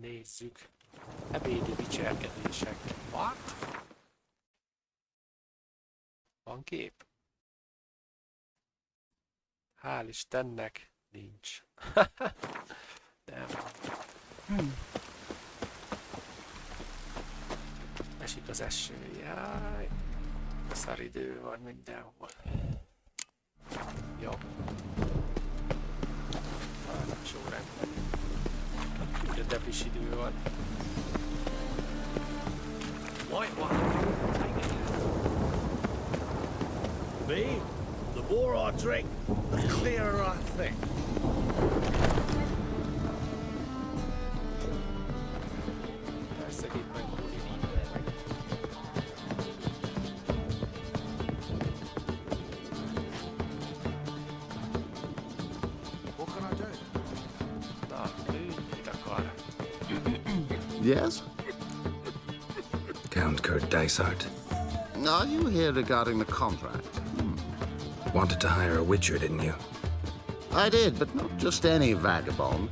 Nézzük. Ebédi witcherkedések. What? Van kép? Hál' Istennek nincs. Nem. Esik az eső, jaj. Szaridő van mindenhol. Jó. Jó rendben. Ugye depis idő van. Me? The more I drink, the clearer I think. Persze itt meg What can I do? na, ő mit akar? Yes? Count Kurt Dysart. Are you here regarding the contract? Wanted to hire a witcher, didn't you? I did, but not just any vagabond.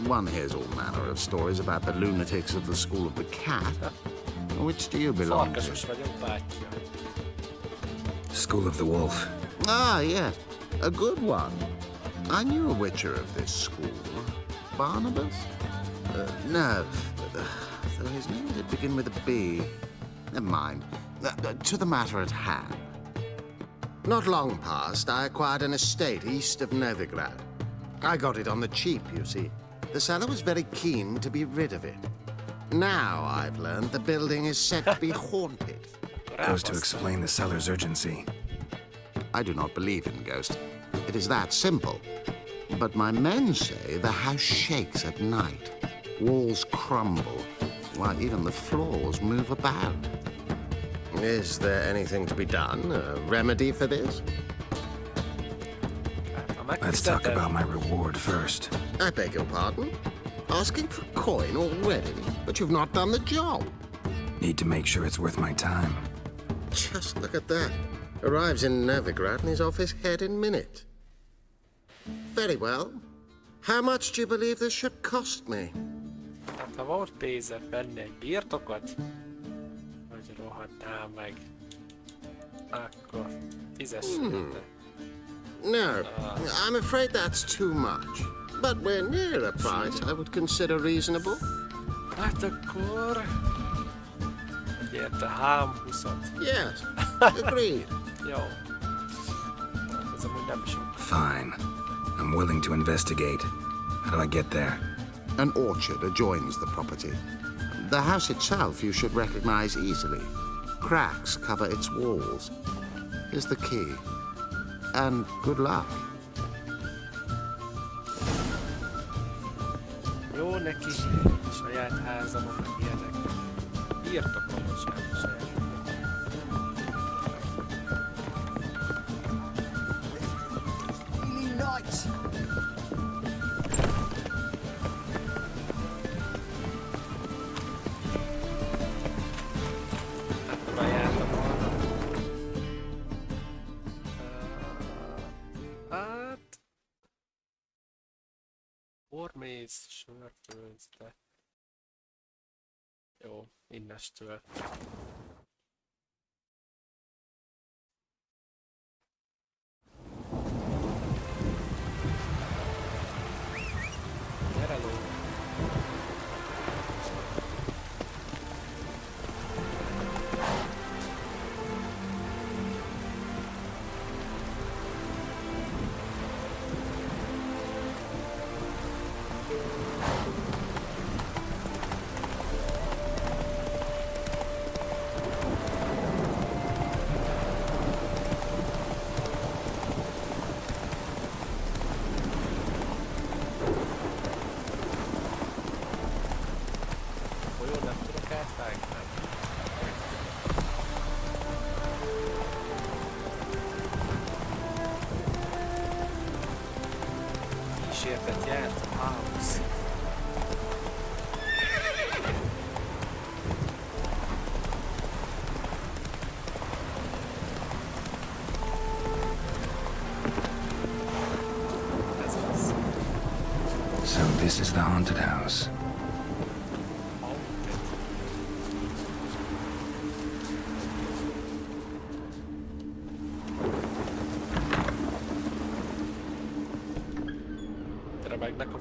One hears all manner of stories about the lunatics of the School of the Cat. Which do you belong to? Farkasos vagyok, bátyja. School of the Wolf. Ah, yes. A good one. I knew a witcher of this school. Barnabas? No. So his name did begin with a B. Never mind. To the matter at hand. Not long past, I acquired an estate east of Novigrad. I got it on the cheap, you see. The seller was very keen to be rid of it. Now I've learned the building is said to be haunted. Goes to explain the seller's urgency. I do not believe in ghosts. It is that simple. But my men say the house shakes at night. Walls crumble, while even the floors move about. Is there anything to be done? A remedy for this? Let's talk about my reward first. I beg your pardon? Asking for coin already, but you've not done the job. Need to make sure it's worth my time. Just look at that. Arrives in Novigrad and he's off his head in minutes. Very well. How much do you believe this should cost me? Hát ha volt pénzed venni egy birtokot, hogy rohadnál meg, akkor fizessél. No, I'm afraid that's too much. But we're near a price I would consider reasonable. Hát akkor... Hogy érte, hám 20-at. Yes, agreed. Jó. Hát ez amúgy nem sok. Fine. I'm willing to investigate. How do I get there? An orchard adjoins the property. The house itself you should recognize easily. Cracks cover its walls. Here's the key. And good luck. Jó neki, saját házamon, meg ilyenek. Birtokolom saját. Really nice. Akkor ajánlom volna. Hát... Bormész, sörfőz, de... Jó, innestől. Gyere ló!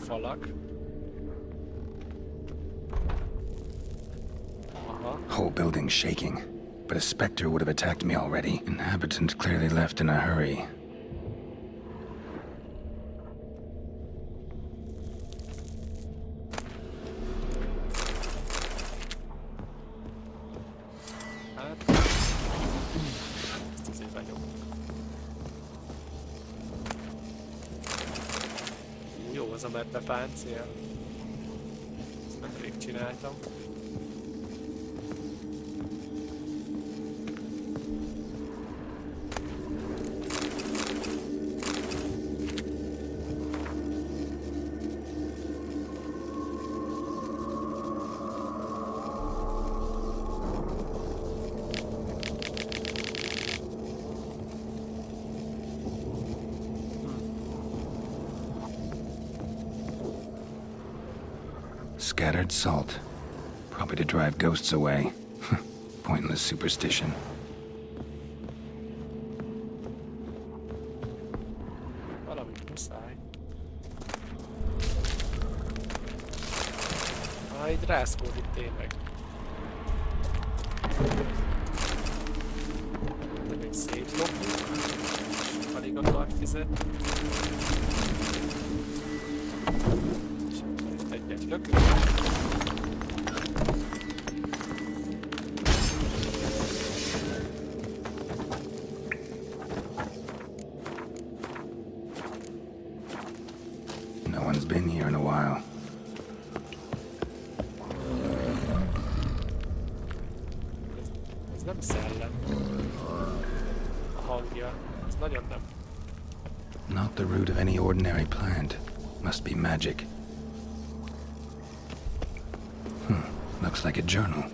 falak. Aha. Whole building shaking. But a specter would have attacked me already. Inhabitant clearly left in a hurry. Hát... Ezt azért vagyok. Jó az a medve páncél. Ezt nemrég csináltam. Scattered salt. Probably to drive ghosts away. Pointless superstition. Valamit muszáj. Itt rászkódik tényleg. De még szétlopjuk. Alig akar fizetni. És akkor itt egyet lökünk. No one's been here in a while. Ez nem szellem. A hangja. Ez nagyon nem. Not the root of any ordinary plant. Must be magic. Looks like a journal.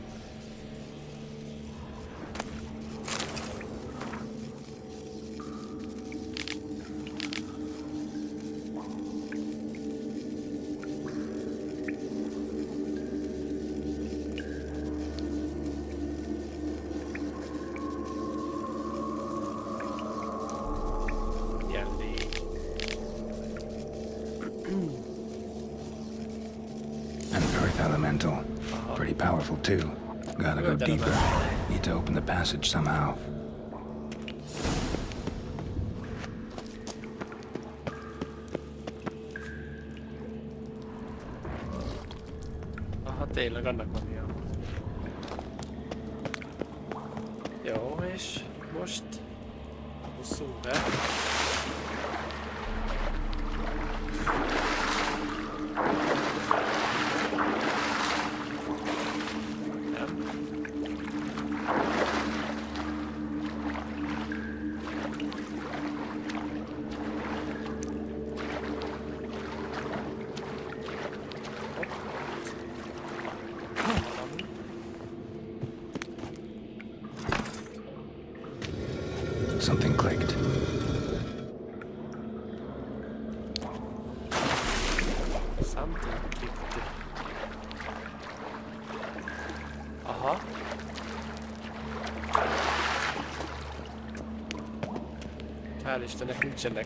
An earth elemental. Pretty powerful too. Gotta go deeper. Need to open the passage somehow. Aha, tényleg annak van ilyen. Jó, és most húzzunk be. Something clicked. Something clicked. Aha. Hál' Istennek nincsenek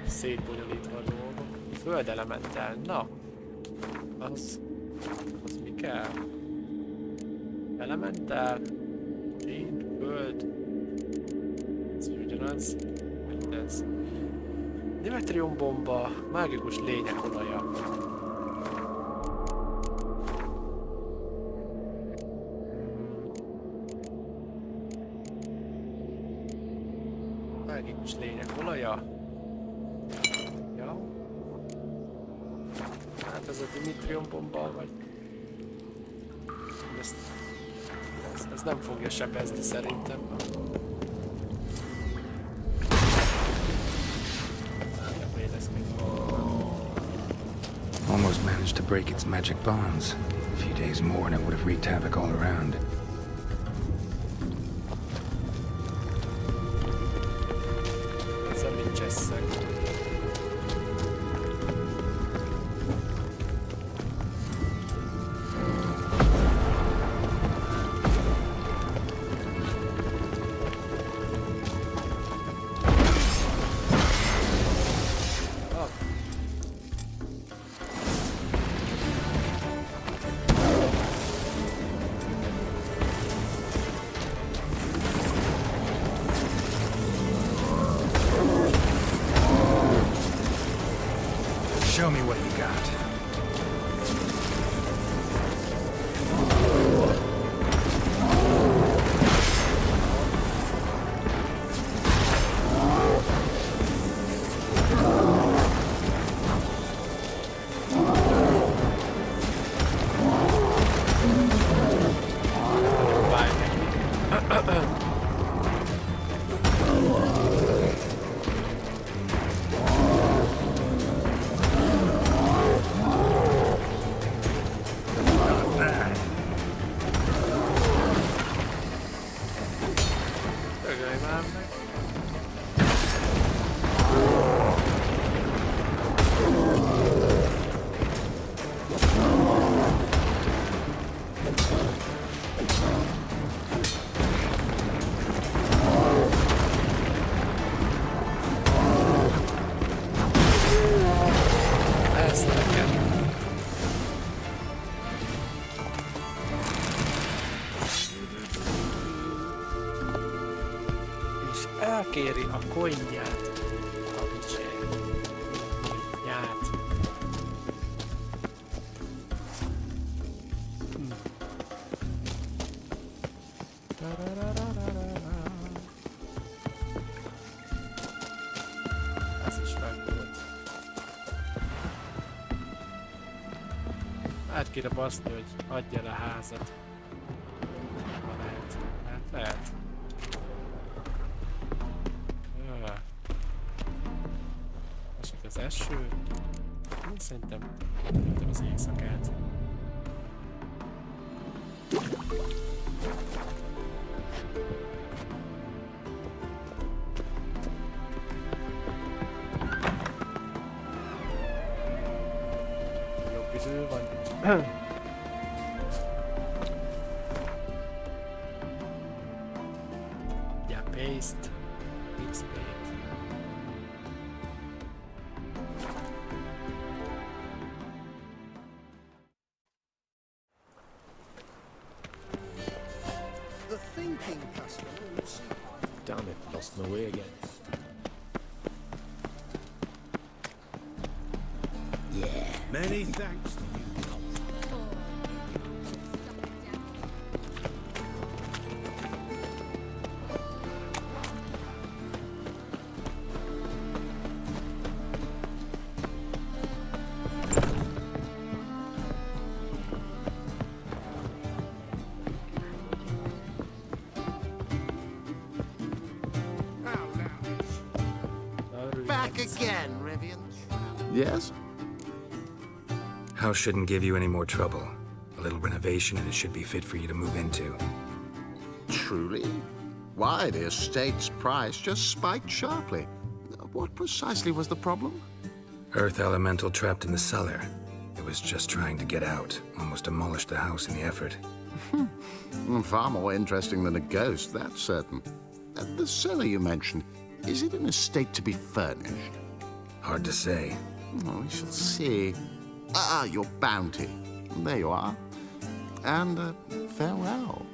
szétbonyolítva a dolgok. Földelementál, na. Az mi kell? Elementál. Én, föld. Ez ugyanaz. Mindez. Dimetriumbomba, mágikus lények olaja. Mágikus lények olaja. Ja. Hát ez a Dimetriumbomba, vagy... Ez nem fogja sebezni szerintem. Almost managed to break its magic bonds. A few days more and it would have wreaked havoc all around. Ezzel mit csesszek? Megkéri a coinját. A Witcher. Ját. Ez is megvolt. Hát kéne baszni, hogy adja el a házat. Ha lehet. Hát lehet. Esik az eső. Én szerintem az éjszakát. Jobb idő van. Yeah, paste. XP. The thinking customer will see. Damn it, lost my way again. Many thanks to you. Back again, Rivian. Yes? House shouldn't give you any more trouble. A little renovation and it should be fit for you to move into. Truly? Why, the estate's price just spiked sharply. What precisely was the problem? Earth elemental trapped in the cellar. It was just trying to get out. Almost demolished the house in the effort. Far more interesting than a ghost, that's certain. The cellar you mentioned, is it an estate to be furnished? Hard to say. Oh, we shall see. Ah, your bounty. There you are. And farewell.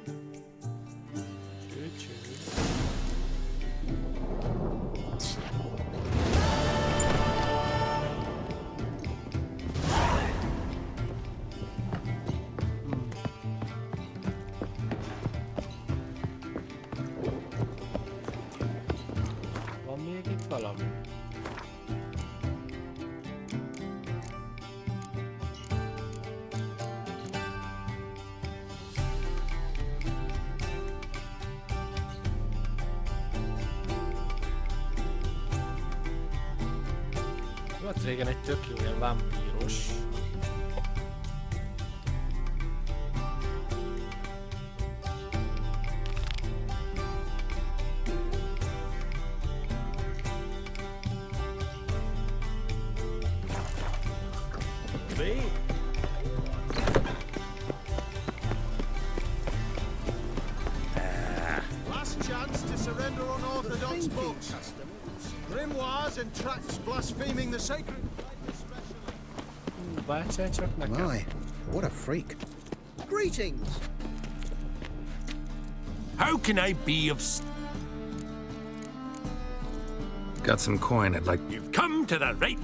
Van még itt valami? Volt régen egy tök jó ilyen vámpíros. Me? Last chance to surrender unorthodox books. Grimoires and tracts blaspheming the sacred. Bácsál csak nekem. My, what a freak. Greetings. How can I be of... Got some coin I'd like... You've come to the right...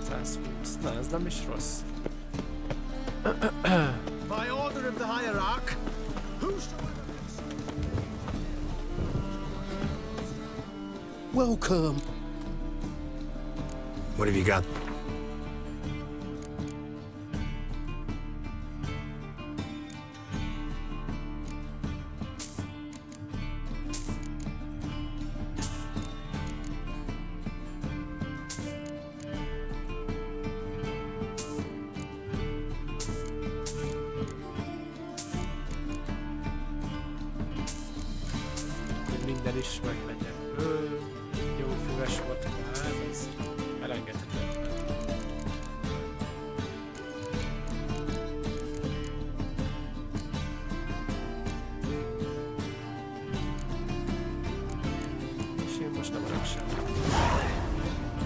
620. Na, ez nem is rossz. By order of the hierarch, whosoever... Welcome. What have you got? Minden is meglegyen. Jó füves volt, hát ez elengedhetetlen. És én most nem adok semmit.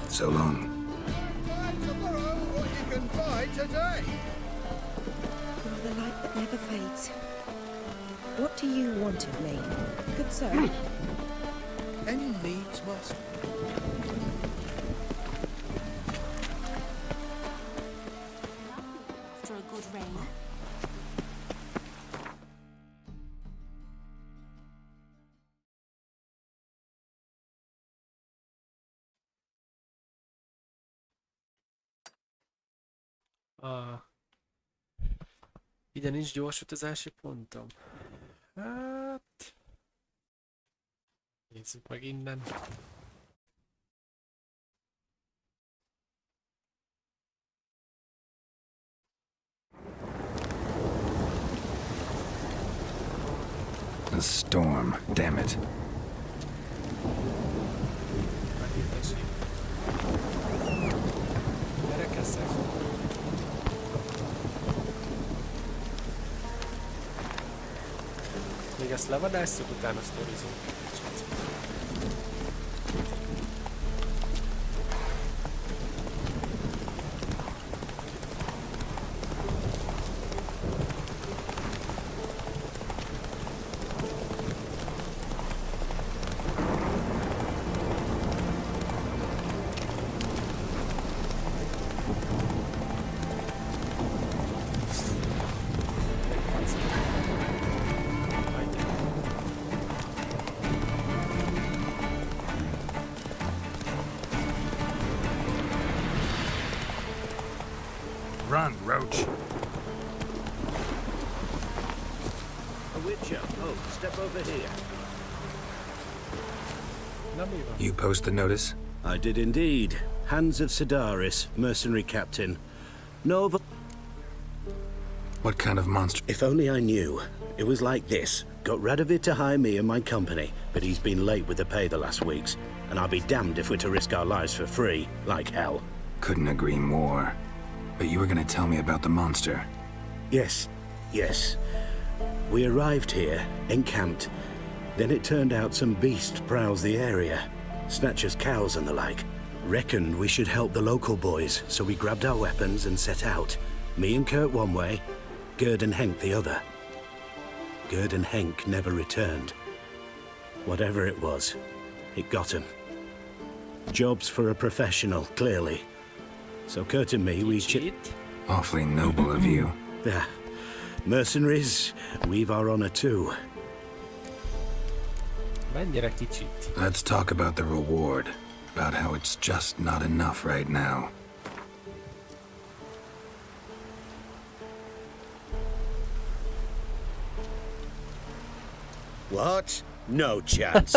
So long. Find tomorrow what you can find today. You're the light that never fades. What do you want of me? Good sir. Any needs, master? After a good rain. Ide nincs gyors utazási pontom. Hát... Nézzük meg innen. A storm, damn it. Megintessék. Gyerekeszek. Még ezt levadásszuk, utána sztorizunk egy kicsit. Run, Roach. A Witcher. Oh, step over here. Na mi van? You post the notice? I did indeed. Hans of Sedaris, mercenary captain. Nova. What kind of monster? If only I knew. It was like this. Got Radovid to hire me and my company, but he's been late with the pay the last weeks. And I'll be damned if we're to risk our lives for free, like hell. Couldn't agree more. But you were gonna tell me about the monster. Yes, yes. We arrived here, encamped. Then it turned out some beast prowls the area. Snatchers cows and the like. Reckoned we should help the local boys, so we grabbed our weapons and set out. Me and Kurt one way, Gerd and Henk the other. Gerd and Henk never returned. Whatever it was, it got 'em. Jobs for a professional, clearly. So Kurt and me, we Cheat? Awfully noble of you. Yeah. Mercenaries, we've our honor too. Mennyire kicsit? Let's talk about the reward. About how it's just not enough right now. What? No chance.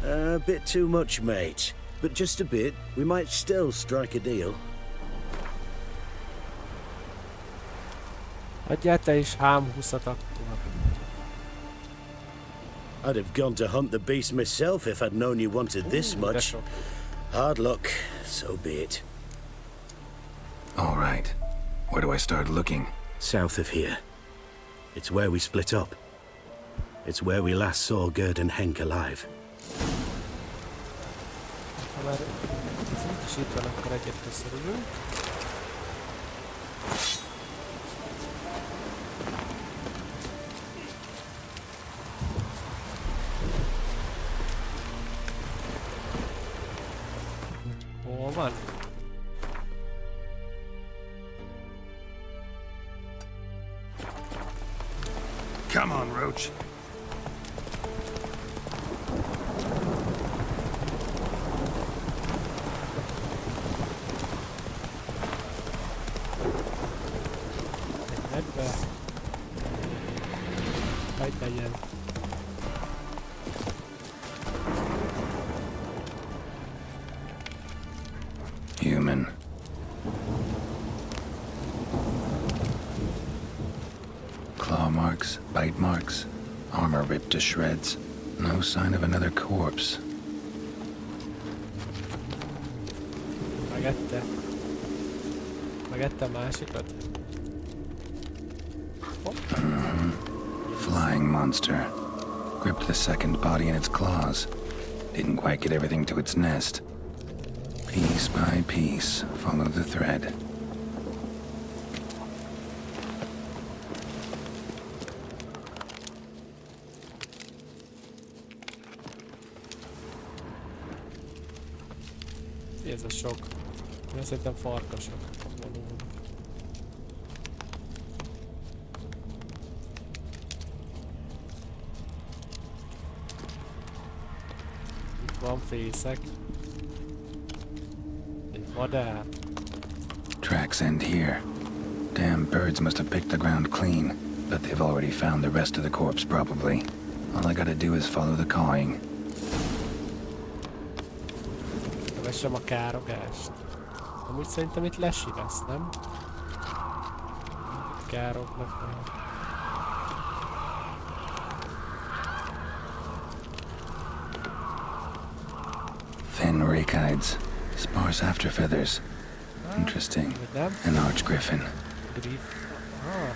A bit too much, mate. But just a bit. We might still strike a deal. Adjál te is hám 20-at akkor. I'd have gone to hunt the beast myself if I'd known you wanted this De much. sok. Hard luck. So be it. All right. Where do I start looking? South of here. It's where we split up. It's where we last saw Gerd and Henk alive. Ha már ez is itt van, akkor egyet köszönjük. Hol van? Come on, Roach. Ebbe. Hagyd legyen. Human. Claw marks, bite marks, armor ripped to shreds. No sign of another corpse. Megette. Megette a másikat. Flying monster. Gripped the second body in its claws. Didn't quite get everything to its nest. Piece by piece, follow the thread. Ez a sok. Én szerintem farkasok. Itt van fészek. Egy vadár. Tracks end here. Damn birds must have picked the ground clean, but they've already found the rest of the corpse probably. All I gotta do is follow the cawing. Kövessem a károgást. Amúgy szerintem itt lesi lesz, nem? Károknak nem. Thin rakides, sparse after feathers. Interesting. An arch griffin. Griff. Ah.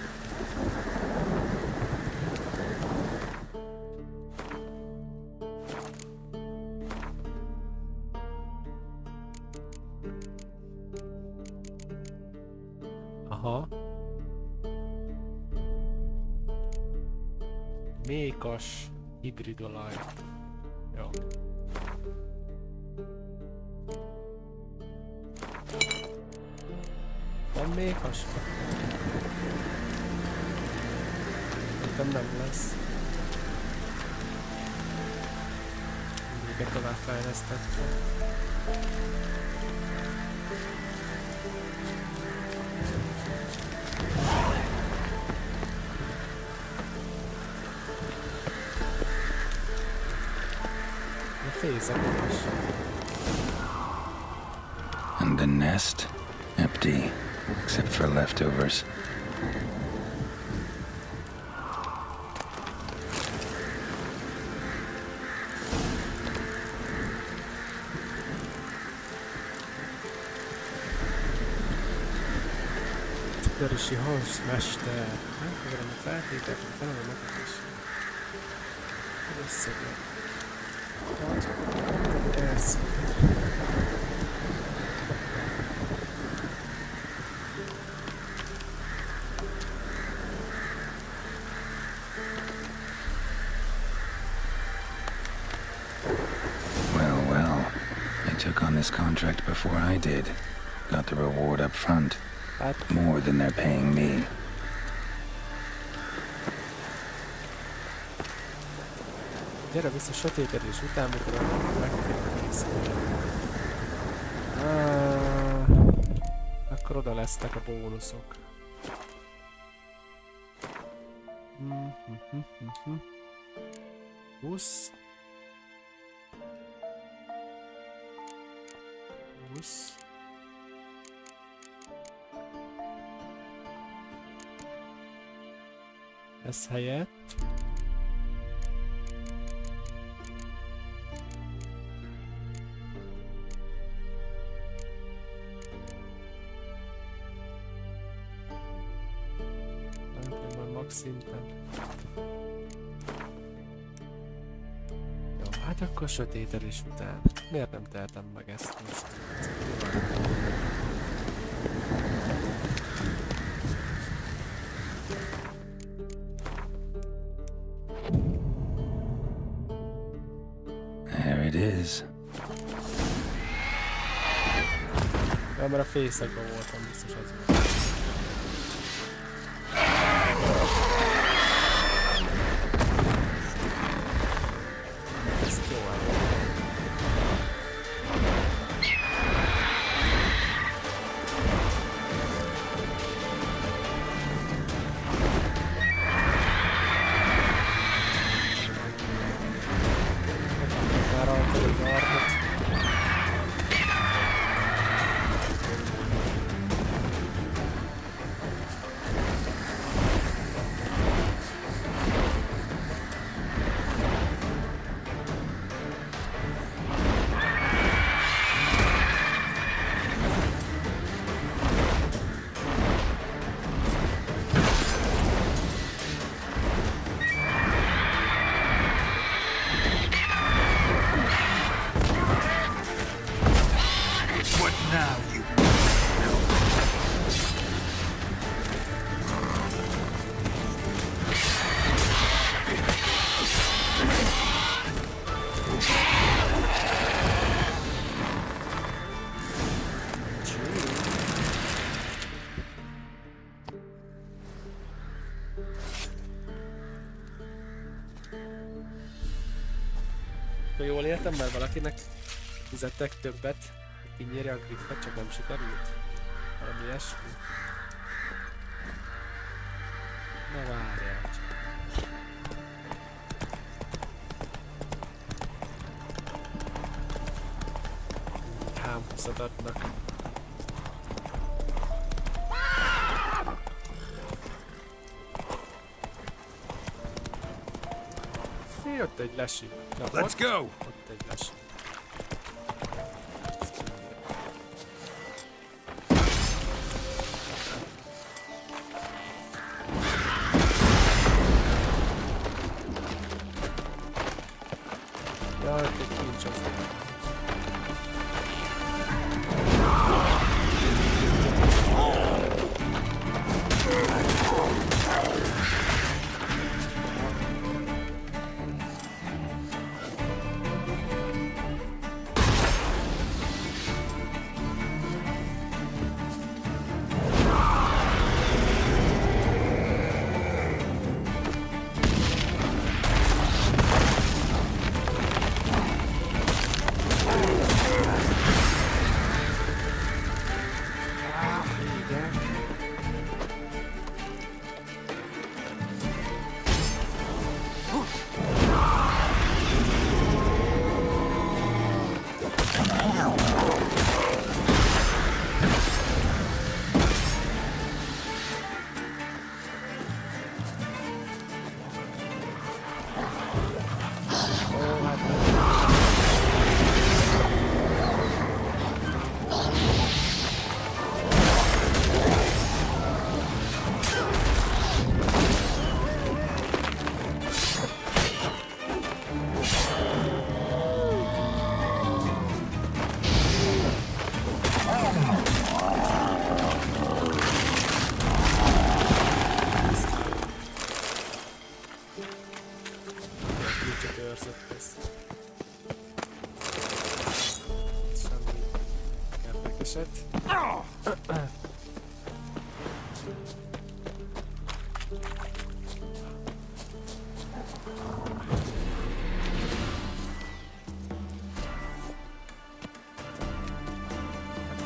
Aha. Mékas hibridolaj. Jó. Van mékas? Nekem nem lesz. Mindig tovább fejlesztettem. And the nest? Empty, except for leftovers. Törösi harcmester. Megfogadom a feltételt, hogy felem a megkötés. Összegek. Ez. Well, I took on this contract before I did. Got the reward up front. More than they're paying me. Gyere vissza sötétedés után, mikor meg kell készülni. Akkor oda lesznek a bónuszok. Busz. Busz. Ez helyett. Szinten. Jó, hát akkor sötétedés után. Miért nem tehetem meg ezt most? There it is. Ja, mert a fészekben voltam, biztos az volt. akkor jól értem, mert valakinek fizettek többet, hogy kinyírja a griffet, csak nem sikerült. Valami ilyesmi. Na várjál csak. Hámhúszat adnak. Jött egy lesi. Na, Let's go! Ott egy lesi. Jaj, egy kincs az.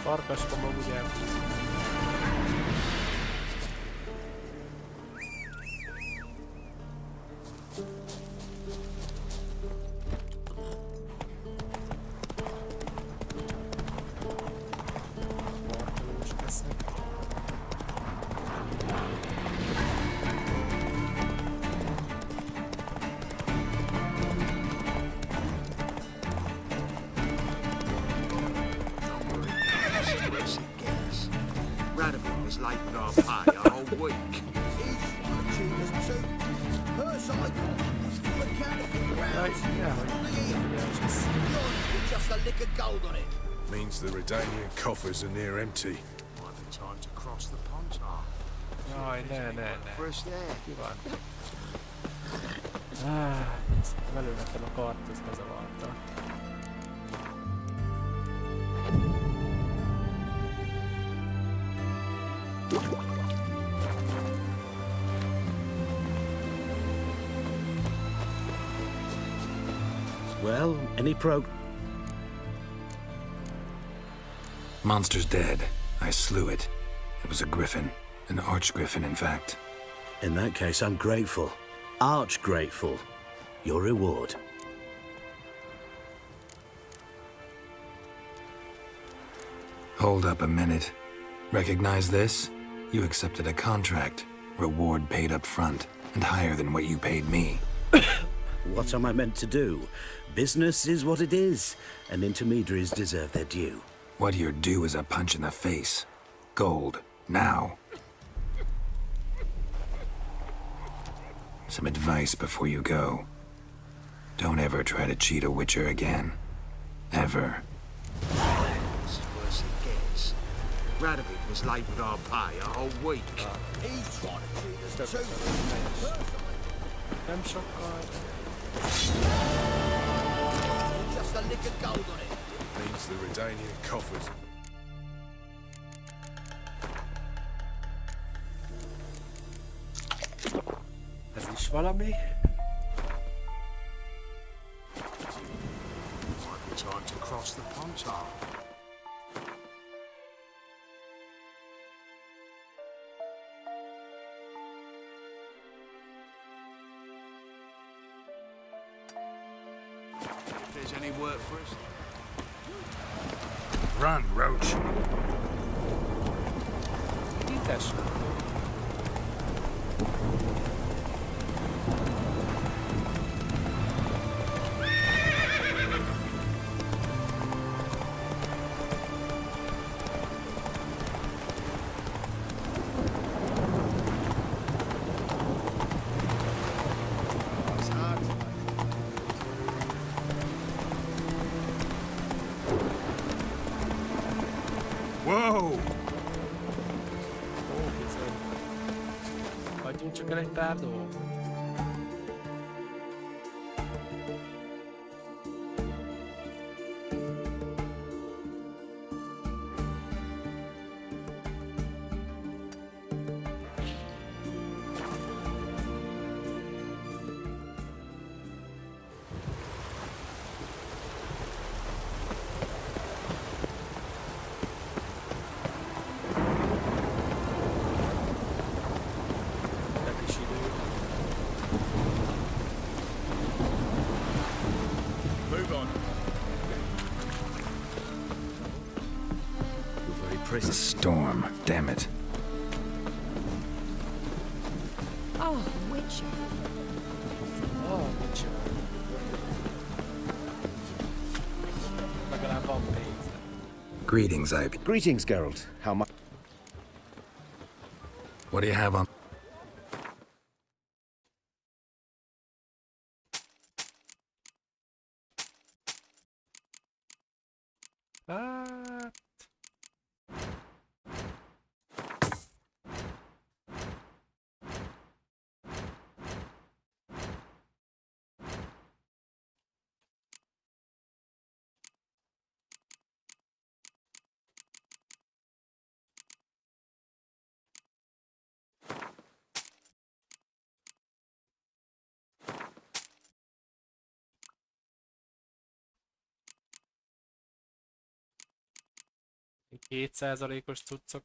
Farkaskom amúgy elhúzni. Markolós eszek. Was late with our pay a whole week. He's trying to cheat us too. Her icon is full of counterfeit rounds. You're just a lick of gold on it. Means the Redanian coffers are near empty. Might be time to cross the pond. Jaj, ne. Fresh there. Ki van? Belőlettem a kart, ez bezavarta. Well, any Monster's dead. I slew it. It was a griffin. An arch-griffin, in fact. In that case, I'm grateful. Arch grateful. Your reward. Hold up a minute. Recognize this? You accepted a contract. Reward paid up front, and higher than what you paid me. What am I meant to do? Business is what it is, and intermediaries deserve their due. What you're due is a punch in the face. Gold. Now. Some advice before you go. Don't ever try to cheat a Witcher again. Ever. It's worse it gets. Radovid was late with our pay a whole week. He's trying to cheat us too. Nem sokkal. Just a lick of gold on it. Means the Redanian coffers. Ez is valami. across the pontar. If there's any work for us. Run, Roach. Tites. It's hard to Whoa! Ó, bizony. Hagyjunk csak el egy pár dolgot. Nek is idő. move on. We're very The present. storm, damn it. Oh, Witcher. Oh, micsoda. Legalább van pénz. Greetings, Ivy. Greetings, Geralt. How much? What do you have on? Hát... Kétszázalékos cuccok.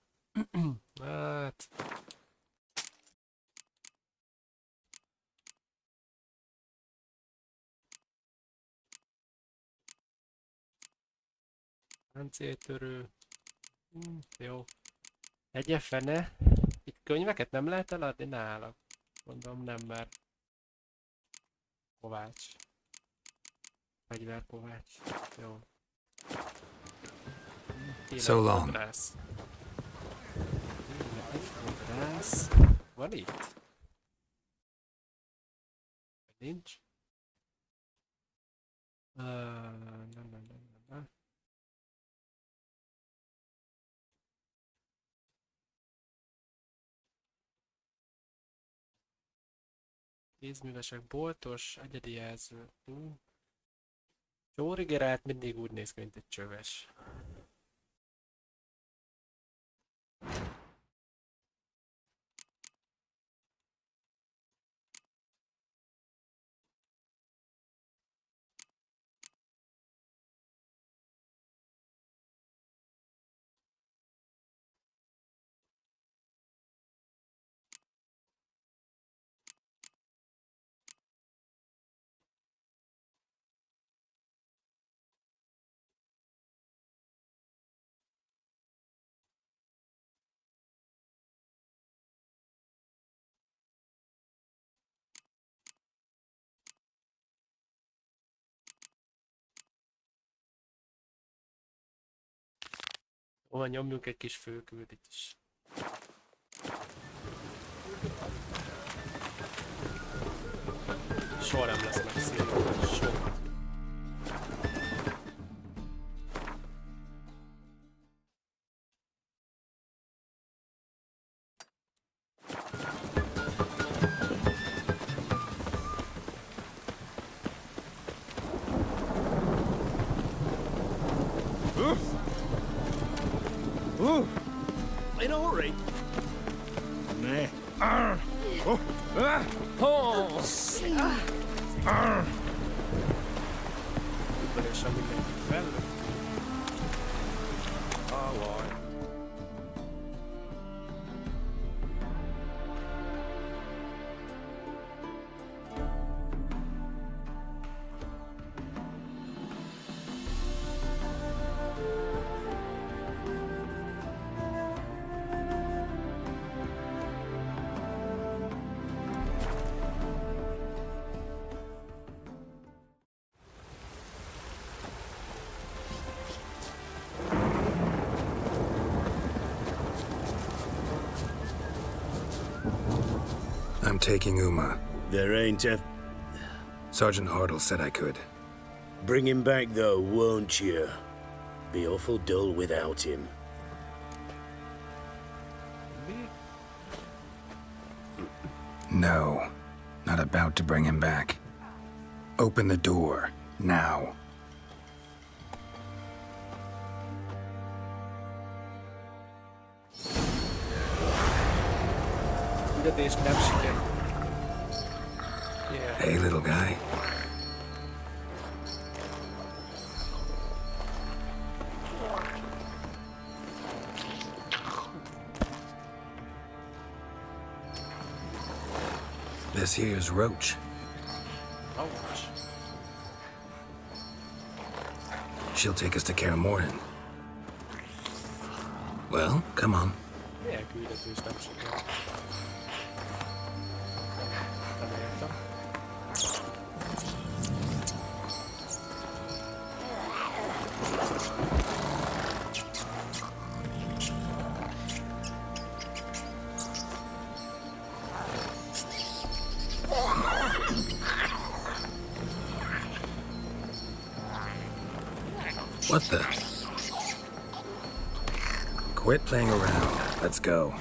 Hát... Páncéltörő. Jó. Egye fene. Itt könyveket nem lehet eladni nála. Mondom nem, mert... Kovács. Fegyverkovács. Jó. So long. Fodrász. Fodrász. Van itt? Nincs? Nem. Kézművesek, boltos, egyedi jelző. Csórigerált mindig úgy néz ki, mint egy csöves. Hova nyomjunk egy kis főküldit is. Soha nem lesz meg szívem, soha. In a hurry? Nah. Belősen mindenki fel. taking Uma. There ain't a... Sergeant Hartle said I could. Bring him back, though, won't you? Be awful dull without him. No, not about to bring him back. Open the door, now. Küldetés nem sikerült. Yeah. Hey, little guy. This here's Roach. Ouch. She'll take us to Kaer Morhen. Well, come on. Milyen küldetés nem sikerült? Nem értem. What the? Quit playing around. Let's go.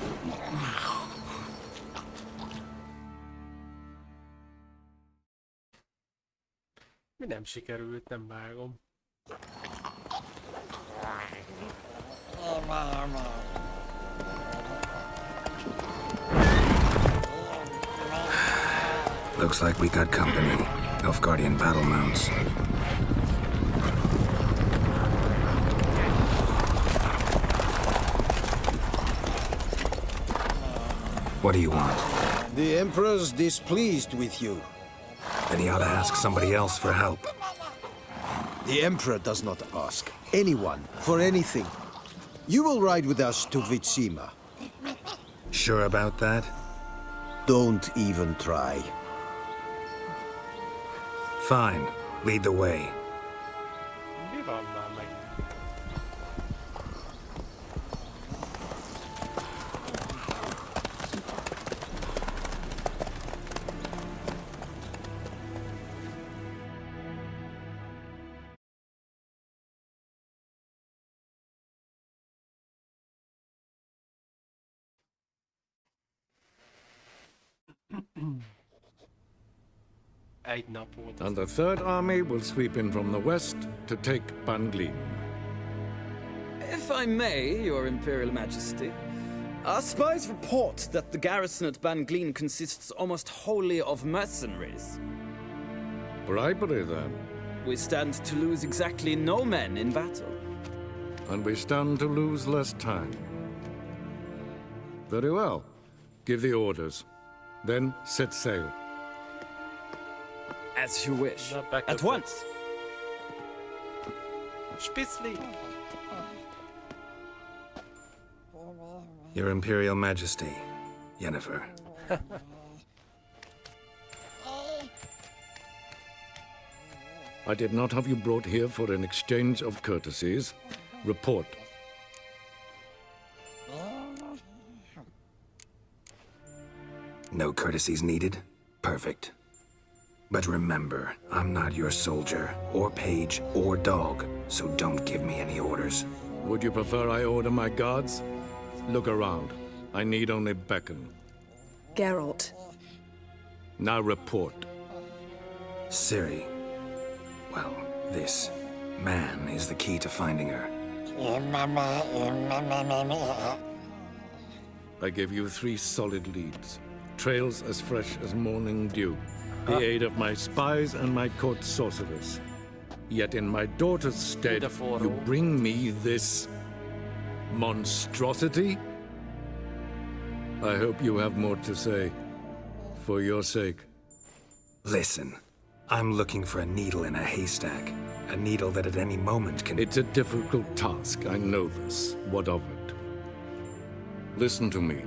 Mi nem sikerült, nem vágom. Looks like we got company. Nilfgaardian battle mounts. What do you want? The Emperor's displeased with you. Then he ought to ask somebody else for help. The Emperor does not ask anyone for anything. You will ride with us to Vitsima. Sure about that? Don't even try. Fine. Lead the way. Mi van már meg? Egy nap volt. And the Third Army will sweep in from the west to take Banglin. If I may, Your Imperial Majesty, our spies report that the garrison at Banglin consists almost wholly of mercenaries. Bribery, then. We stand to lose exactly no men in battle. And we stand to lose less time. Very well. Give the orders. Then set sail. As you wish. Not back At up. once. Spitzli! Your Imperial Majesty, Yennefer. I did not have you brought here for an exchange of courtesies. Report. No courtesies needed? Perfect. But remember, I'm not your soldier, or page, or dog, so don't give me any orders. Would you prefer I order my guards? Look around. I need only beckon. Geralt. Now report. Ciri. Well, this man is the key to finding her. I gave you 3 solid leads. Trails as fresh as morning dew. The aid of my spies and my court sorcerers. Yet in my daughter's stead, you bring me this monstrosity? I hope you have more to say. For your sake. Listen, I'm looking for a needle in a haystack. A needle that at any moment can... It's a difficult task, I know this. What of it? Listen to me.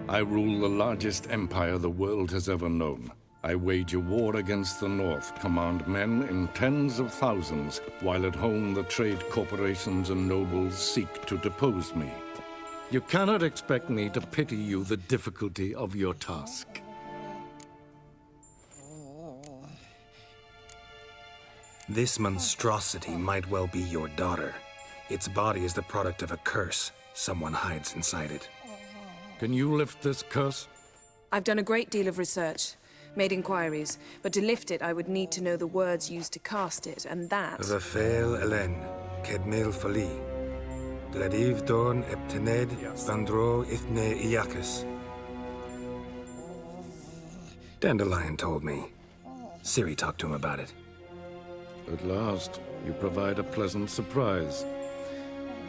I rule the largest empire the world has ever known. I wage a war against the North, command men in tens of thousands, while at home the trade corporations and nobles seek to depose me. You cannot expect me to pity you the difficulty of your task. This monstrosity might well be your daughter. Its body is the product of a curse. Someone hides inside it. Can you lift this curse? I've done a great deal of research, made inquiries, but to lift it I would need to know the words used to cast it, and that... Vafel Elen, Kedmel Fali. Gladiv Dorn Eptened, Bandro Ithne Iacus. Dandelion told me. Ciri talked to him about it. At last, you provide a pleasant surprise.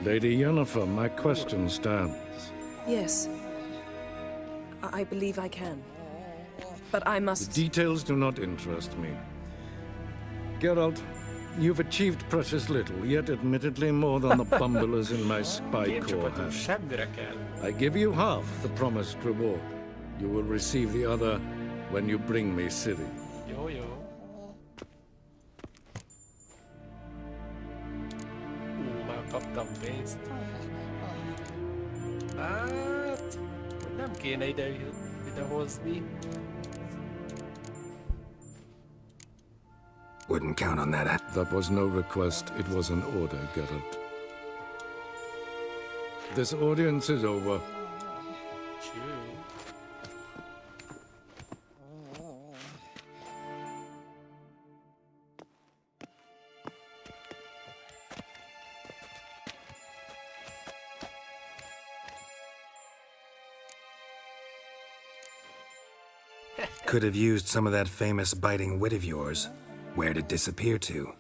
Lady Yennefer, my question stands. Yes. I believe I can. But I The must... details do not interest me. Geralt, you've achieved precious little, yet admittedly more than the bumblers in my spy corps Képcsapaton have. semmire kell. I give you half the promised reward. You will receive the other when you bring me Ciri. Jó, jó. Már kaptam pénzt. Hát... Nem kéne idehozni. Wouldn't count on that. That was no request, it was an order, Geralt. This audience is over. Cső. Could have used some of that famous biting wit of yours. Where'd it disappear to?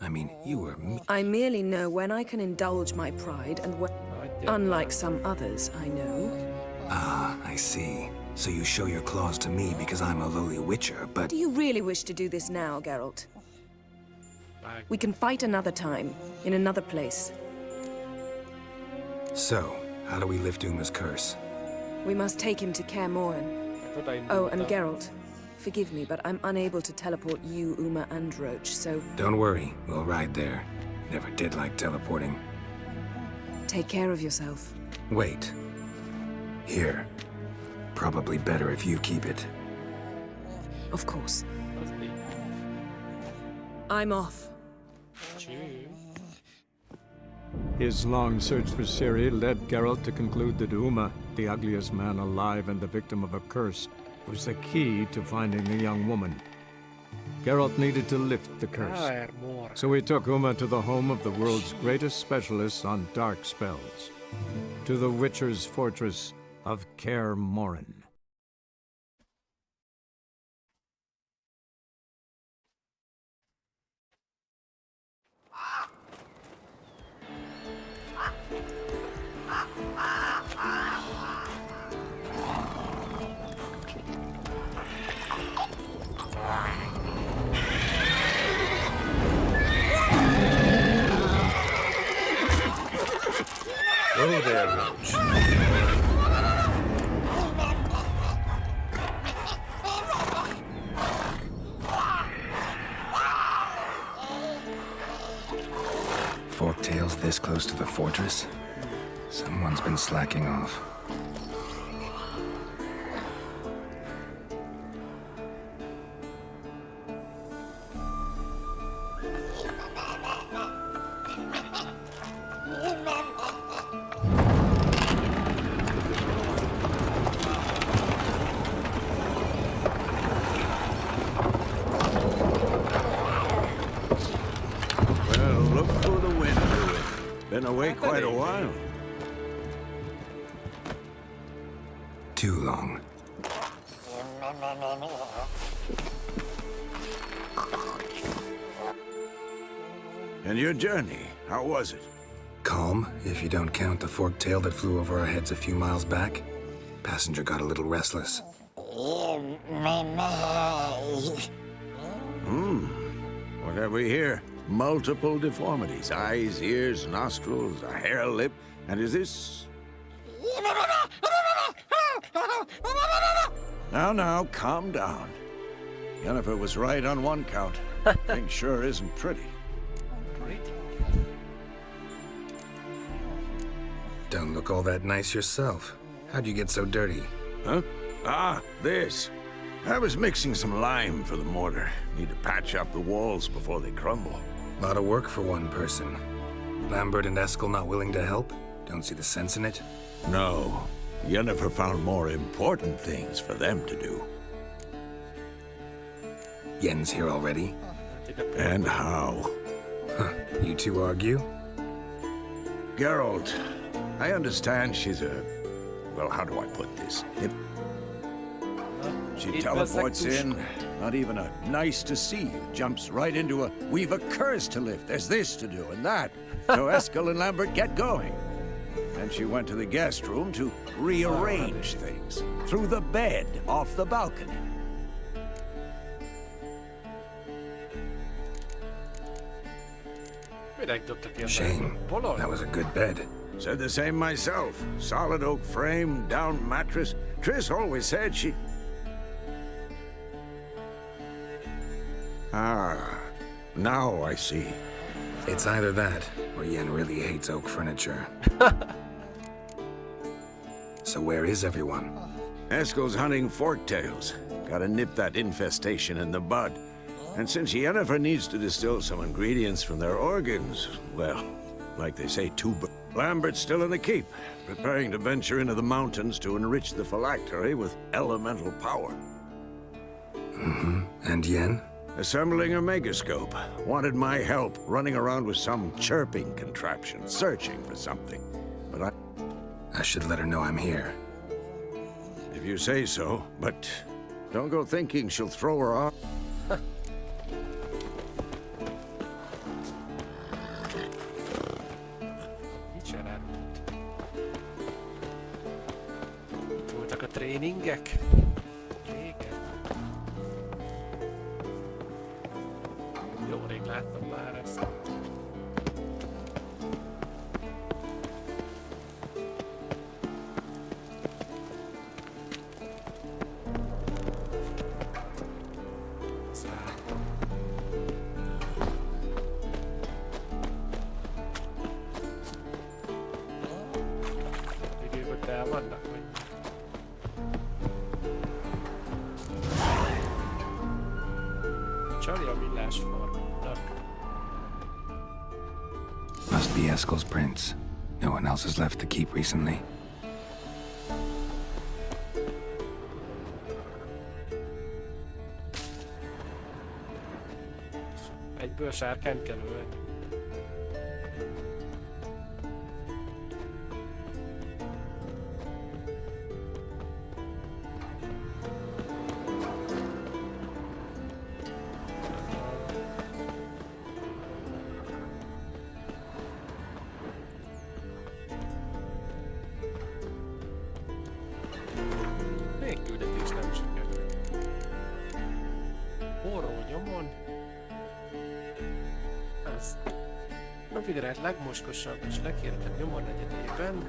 I mean, you were I merely know when I can indulge my pride and when... Unlike some others, I know. Ah, I see. So you show your claws to me because I'm a lowly witcher, but... Do you really wish to do this now, Geralt? We can fight another time, in another place. So, how do we lift Uma's curse? We must take him to Kaer Morhen. Oh, and Geralt, forgive me, but I'm unable to teleport you, Uma, and Roach, so... Don't worry, we'll ride there. Never did like teleporting. Take care of yourself. Wait. Here. Probably better if you keep it. Of course. I'm off. Cső. His long search for Ciri led Geralt to conclude that Uma, the ugliest man alive and the victim of a curse, was the key to finding the young woman. Geralt needed to lift the curse, Kaer Morhen. so he took Uma to the home of the world's greatest specialists on dark spells, to the Witcher's fortress of Kaer Morhen. Go there, Roach. Forktails this close to the fortress? Someone's been slacking off. Well, look for the wind, Louis. Been away quite a while. Too long. And your journey, how was it? Calm, if you don't count the forktail that flew over our heads a few miles back. Passenger got a little restless. What have we here? Multiple deformities. Eyes, ears, nostrils, a hair lip. And is this... Now, calm down. Yennefer was right on one count. Thing sure isn't pretty. Don't look all that nice yourself. How'd you get so dirty? Huh? Ah, this. I was mixing some lime for the mortar. Need to patch up the walls before they crumble. Lot of work for one person. Lambert and Eskel not willing to help? Don't see the sense in it? No. Yennefer found more important things for them to do. Yen's here already? And how? Huh. You two argue? Geralt, I understand she's a... Well, how do I put this? She teleports in, not even a nice to see you, jumps right into a we've a curse to lift, there's this to do and that. So Eskel and Lambert get going. And she went to the guest room to rearrange things. Through the bed, off the balcony. Shame. That was a good bed. Said the same myself. Solid oak frame, down mattress. Triss always said she... Ah, now I see. It's either that, or Yen really hates oak furniture. So where is everyone? Eskel's hunting forktails. Gotta nip that infestation in the bud. And since Yennefer needs to distill some ingredients from their organs, well, like they say, Lambert's still in the keep, preparing to venture into the mountains to enrich the phylactery with elemental power. Mm-hmm. And Yen? Assembling a megascope. Wanted my help running around with some chirping contraption, searching for something. But I should let her know I'm here. If you say so, but don't go thinking she'll throw her off. Voltak a tréningek? Jó rég láttam már ezt. Időből el vannak, vagy? Csali a millás farmnak. Must be Eskel's prints. No one else has left the keep recently. Egyből sárkányt kell ölni. Még küldetés nem sikerült. Forró nyomon. Ez. Napvidelet legmoskosabb és legkérhetőbb nyomon negyedében.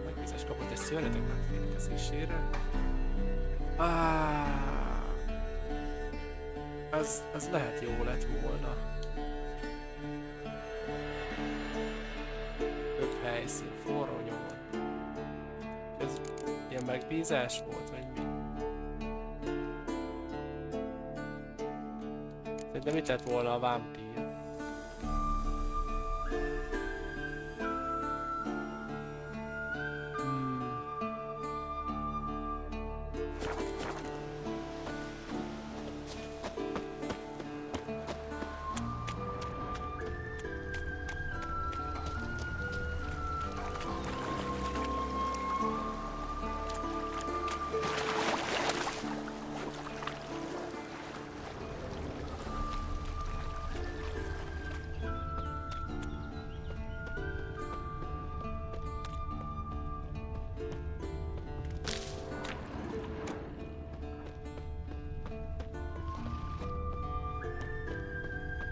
Megbízást kapott egy szörnyetek megfékezésére. Az lehet jó lett volna. Több helyszín, forró nyomon. Ez ilyen megbízás volt, vagy mi? Szerintem mit lett volna a vámpír?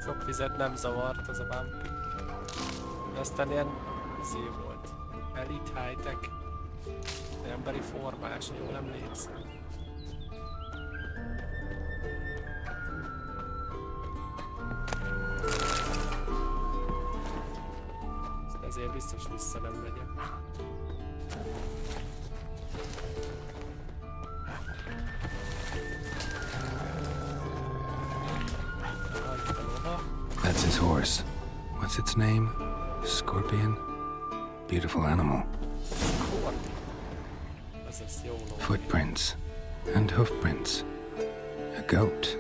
Sok vizet nem zavart az a vámpír. Aztán ilyen izé volt. Elite high-tech. Emberi formás, jól emlékszem. Ezért biztos vissza nem megyek. his horse. What's its name? Scorpion? Beautiful animal. Footprints. And hoofprints. A goat.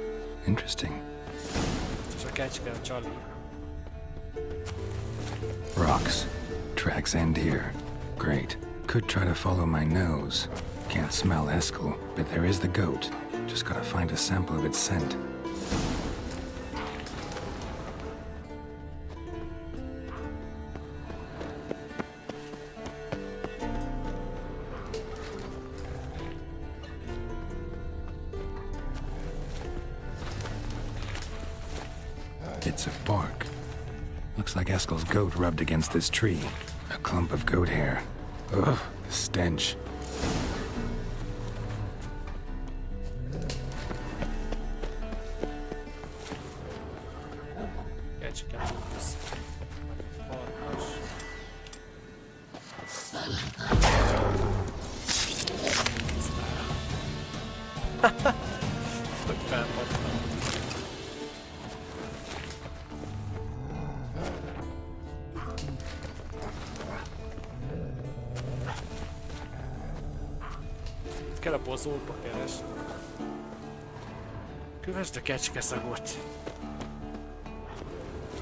Interesting. Rocks. Tracks end here. Great. Could try to follow my nose. Can't smell Eskel, but there is the goat. Just gotta find a sample of its scent. Bits of bark. Looks like Eskel's goat rubbed against this tree. A clump of goat hair. Ugh, the stench. Kell a bozóba keresni. Kövesd a kecskeszagot.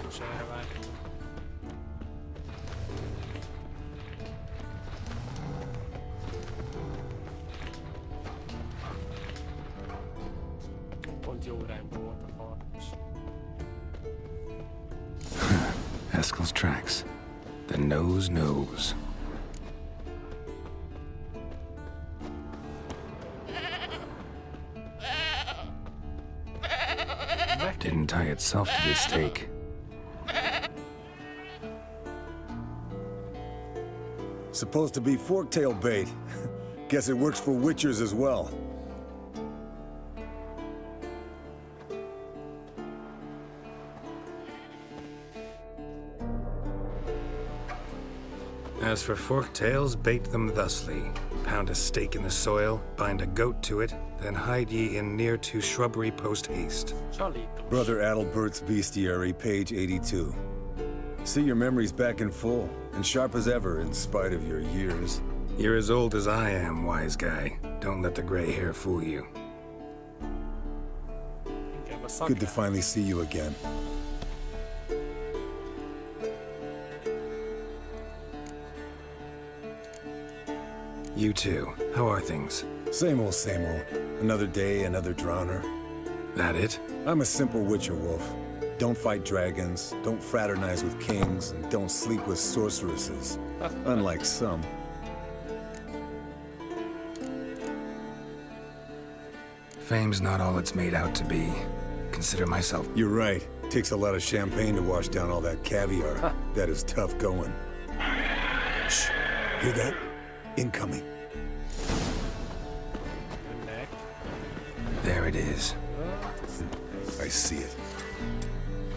És elvágtam. Pont jó irányba volt a farkas. Eskel's tracks. The nose knows. Didn't tie itself to this stake. Supposed to be forktail bait. Guess it works for witchers as well. As for forktails, bait them thusly. Pound a stake in the soil, bind a goat to it, then hide ye in near to shrubbery post haste. Brother Adalbert's Bestiary, page 82. See your memories back in full, and sharp as ever in spite of your years. You're as old as I am, wise guy. Don't let the gray hair fool you. Good to finally see you again. You too. How are things? Same old, same old. Another day, another drowner. That it? I'm a simple witcher wolf. Don't fight dragons, don't fraternize with kings, and don't sleep with sorceresses. Unlike some. Fame's not all it's made out to be. Consider myself... You're right. Takes a lot of champagne to wash down all that caviar. That is tough going. Shh. Hear that? Incoming. There it is. I see it.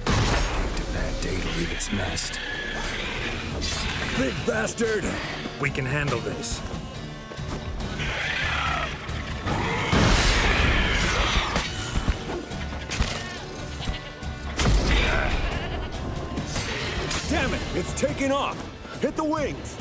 Ain't a bad day to leave its nest. Big bastard! We can handle this. Damn it! It's taking off! Hit the wings!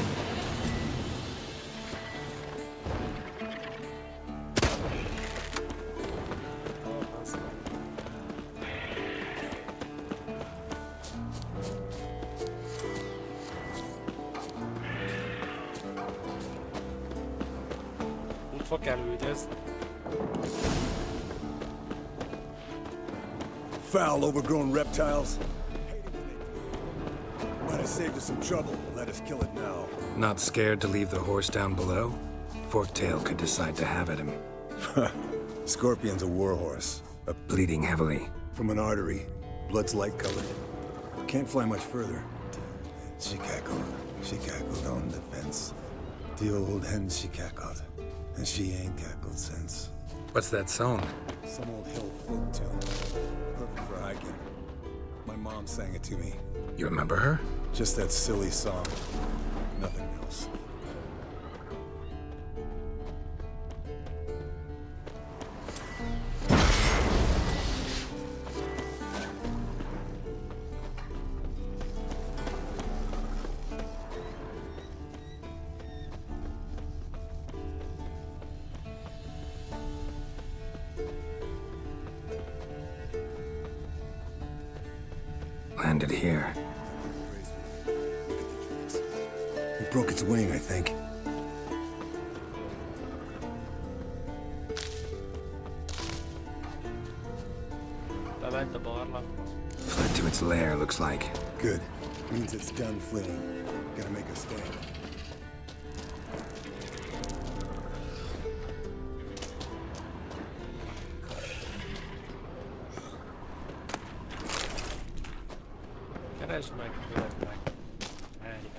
Foul, overgrown reptiles. Might have saved us some trouble. Let us kill it now. Not scared to leave the horse down below? Forktail could decide to have at him. Scorpion's a warhorse. Bleeding heavily. From an artery. Blood's light-colored. Can't fly much further. She cackled on the fence. The old hen she cackled. And she ain't cackled since. What's that song? Some old hill folk tune. Perfect for hiking. My mom sang it to me. You remember her? Just that silly song. Nothing else. find it here. It broke its wing, I think. Bement a barlang. Fled to its lair, looks like. Good. Means it's done fleeing. Gotta make a stand. Keresd meg, öld meg. Ennyi.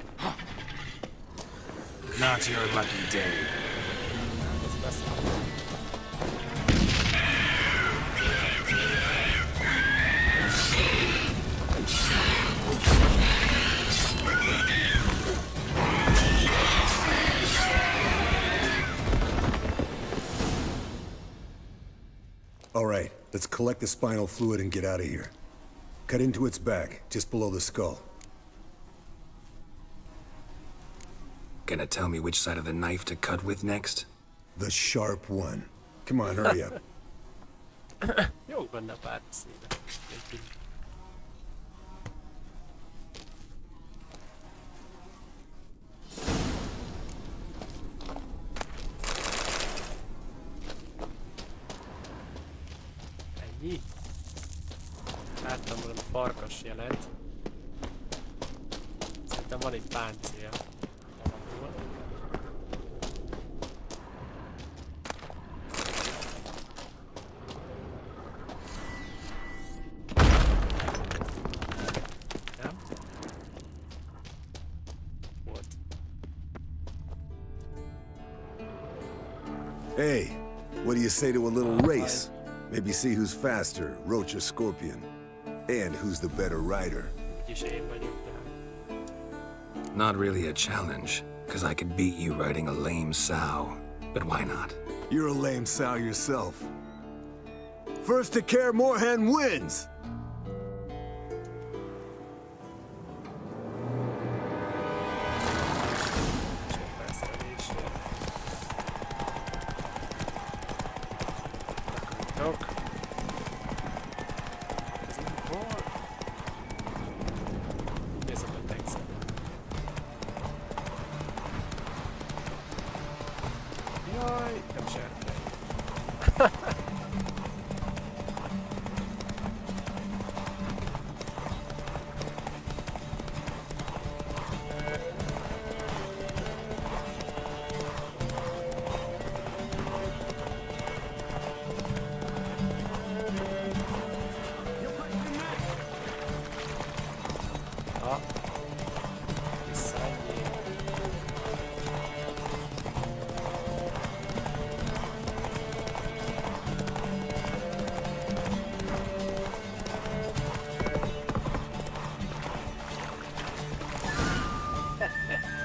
Not your lucky day. Ez beszél. All right, let's collect the spinal fluid and get out of here. Cut into its back, just below the skull. Gonna tell me which side of the knife to cut with next? The sharp one. Come on, hurry up. Jó benne pár színe. Ennyi? Láttam valami farkas jelet. Szerintem van egy páncél. Valahol. Nem? Volt. Hey, what do you say to a little race? Maybe see who's faster, Roach or Scorpion. And who's the better rider. Úgyis én vagyok, de... Not really a challenge, because I could beat you riding a lame sow. But why not? You're a lame sow yourself. First to Kaer Morhen wins!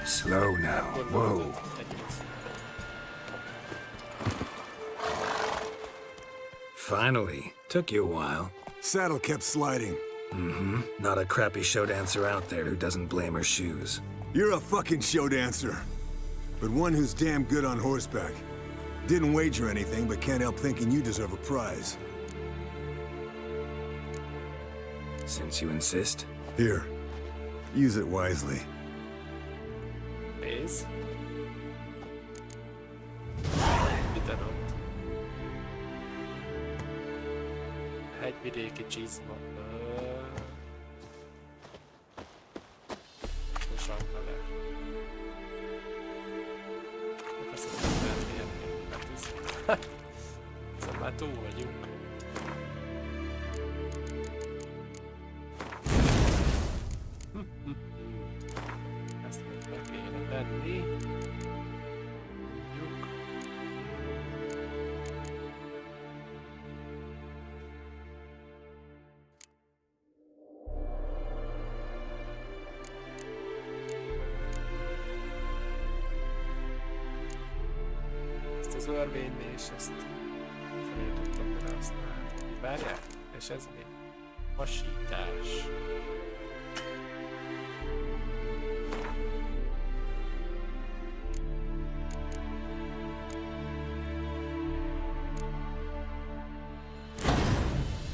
Slow now. Whoa. Finally. Took you a while. Saddle kept sliding. Mm-hmm. Not a crappy show dancer out there who doesn't blame her shoes. You're a fucking show dancer. But one who's damn good on horseback. Didn't wager anything, but can't help thinking you deserve a prize. Since you insist. Here. Use it wisely. Pénz? Mit adott? Hegyvidéki csizma. Tosan vele. Azt mondom, elmérni. Hát ez már túl vagyunk. Ezt még be kéne tenni. Mondjuk. Ezt az örvénylés, ezt fel tudtam vele használni. Várjál, és ez mi? Hasítás.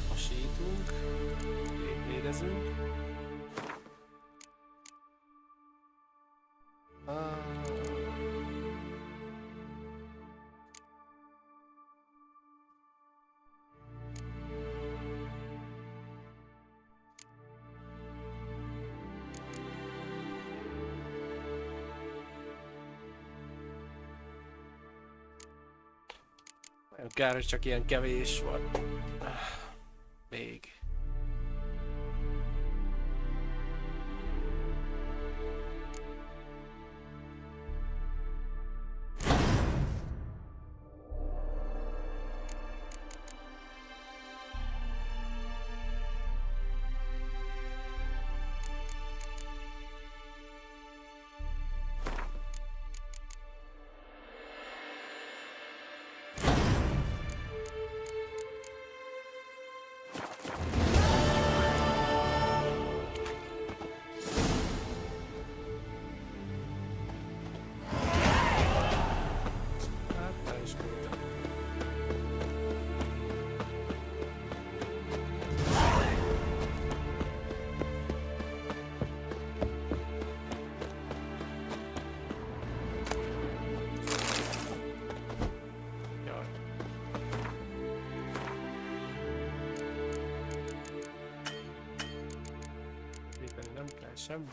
Hasítunk, létrezünk. Nagyon kár, hogy csak ilyen kevés van. Még. Semmi.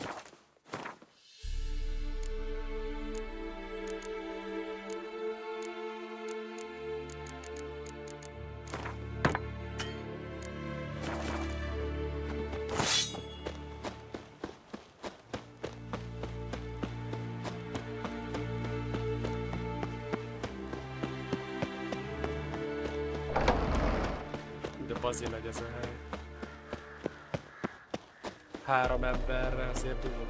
De bazi megy ez a hely. 3 emberre azért durva.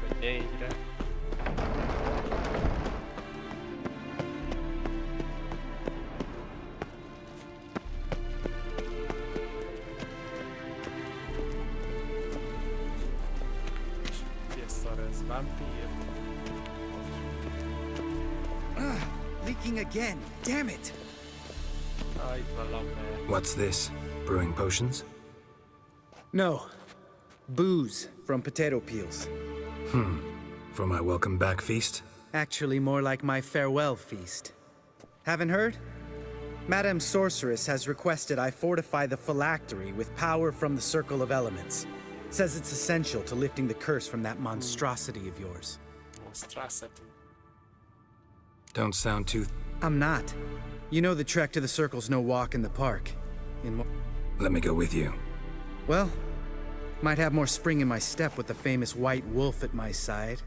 Vagy 4-re. És szar ez? Vampír? Leaking again. Damn it! Itt van Lambert. What's this? Brewing potions? No. Booze from potato peels. For my welcome back feast? Actually, more like my farewell feast. Haven't heard? Madame Sorceress has requested I fortify the phylactery with power from the Circle of Elements. Says it's essential to lifting the curse from that monstrosity of yours. Monstrosity. Don't sound too... I'm not. You know the trek to the Circle's no walk in the park. Let me go with you. Well, might have more spring in my step with the famous white wolf at my side.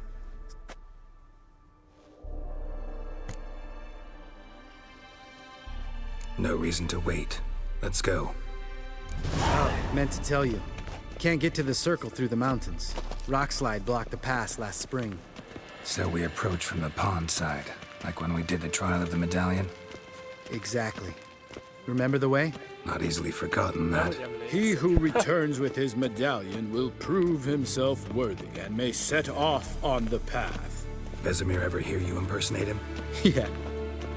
No reason to wait. Let's go. Oh, meant to tell you. Can't get to the Circle through the mountains. Rockslide blocked the pass last spring. So we approach from the pond side, like when we did the trial of the medallion? Exactly. Remember the way? Not easily forgotten, that. He who returns with his medallion will prove himself worthy and may set off on the path. Vesemir ever hear you impersonate him? Yeah.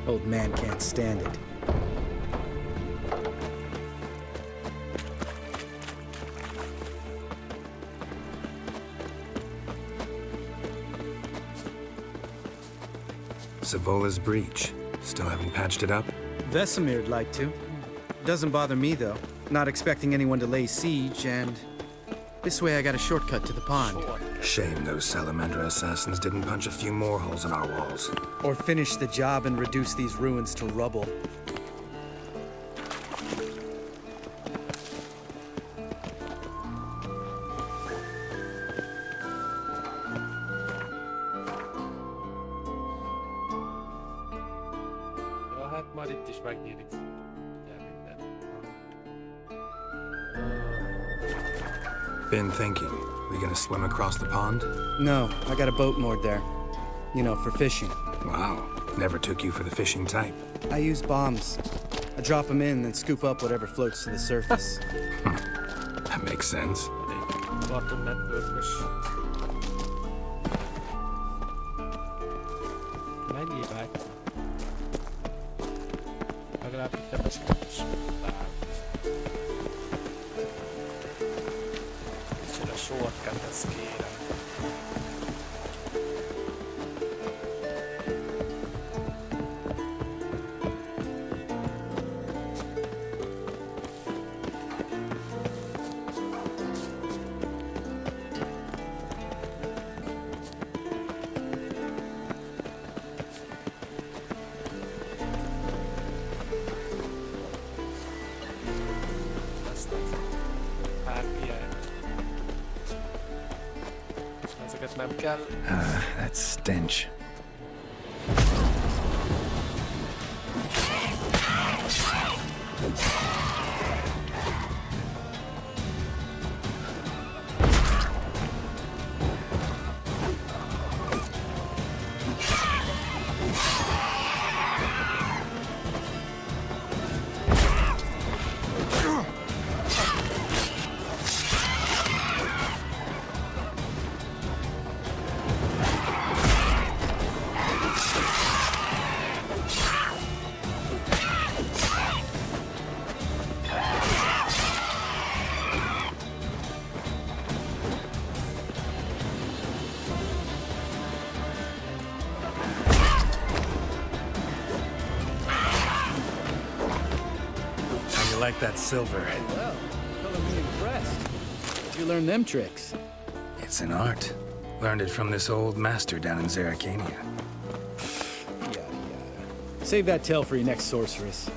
Old man can't stand it. Savola's breach. Still haven't patched it up? Vesemir'd like to. Doesn't bother me, though. Not expecting anyone to lay siege, and... this way I got a shortcut to the pond. Shame those Salamandra assassins didn't punch a few more holes in our walls. Or finish the job and reduce these ruins to rubble. Ja, hát már itt is megnyílik. Been thinking. We gonna swim across the pond? No, I got a boat moored there. You know, for fishing. Wow. Never took you for the fishing type. I use bombs. I drop them in, then scoop up whatever floats to the surface. That makes sense. Bottom network-ös. Mennyi vágy? Legalább itt nem esik is. Kicsinek shortcut, ezt kérem. Nem kell. That stench. Like that silver. Well, color me impressed. Where'd you learn them tricks? It's an art. Learned it from this old master down in Zerrikania. Yada yada. Save that tale for your next sorceress.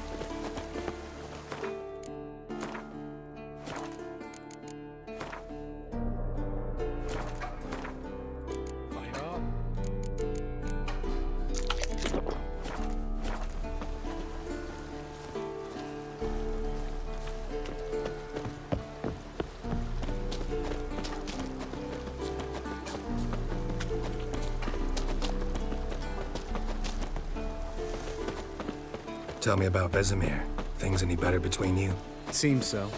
Tell me about Vesemir. Things any better between you? Seems so.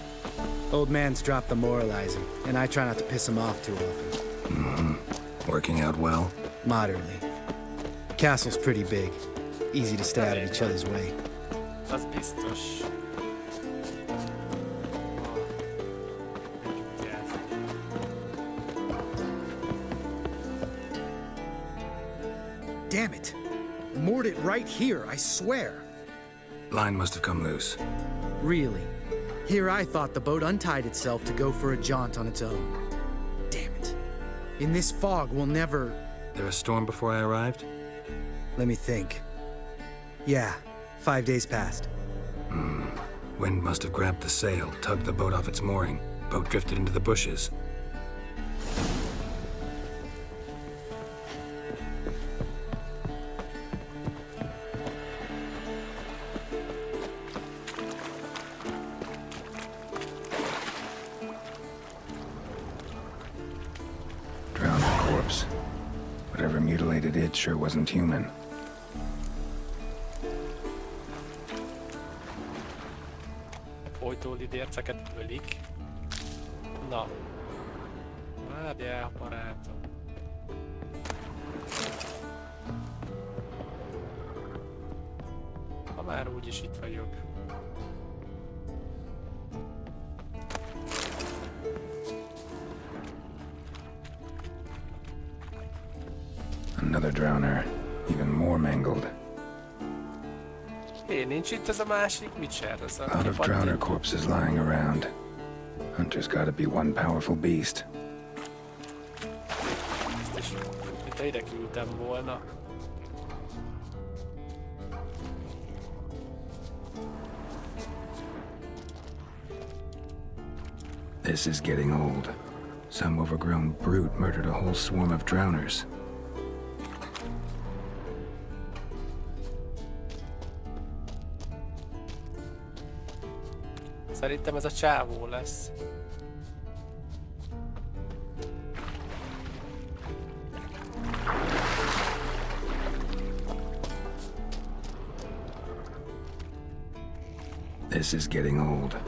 Old man's dropped the moralizing, and I try not to piss him off too often. Mm-hmm. Working out well? Moderately. The castle's pretty big. Easy to stay out of each other's way. Az biztos. Damn it! Moored it right here, I swear. Line must have come loose. Really? Here I thought the boat untied itself to go for a jaunt on its own. Damn it. In this fog, we'll never... There a storm before I arrived? Let me think. Yeah, 5 days passed. Wind must have grabbed the sail, tugged the boat off its mooring. Boat drifted into the bushes. Whatever mutilated it sure wasn't human. Folytólidérceket ölik. Na. Várjál, barátom. Ha már úgyis itt vagyok. Another drowner, even more mangled. Hé, nincs itt ez a másik Witcher, ez A lot of drowner corpses lying around. Hunter's gotta be one powerful beast. Ezt is, mint ide küldtem volna. This is getting old. Some overgrown brute murdered a whole swarm of drowners. Szerintem ez a csávó lesz. This is getting old.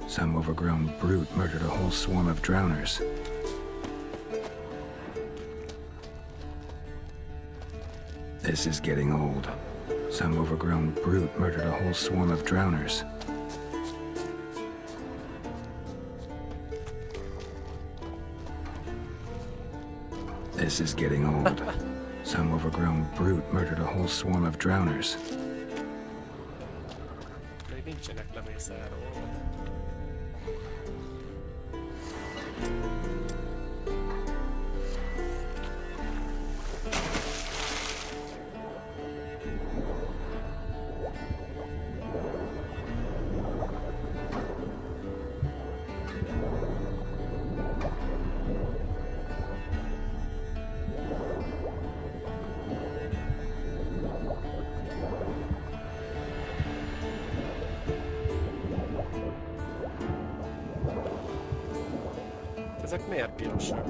Some overgrown brute murdered a whole swarm of drowners. This is getting old. Some overgrown brute murdered a whole swarm of drowners. This is getting old. Some overgrown brute murdered a whole swarm of drowners. Még nincsenek lemészárolva. Ezek miért pirosak?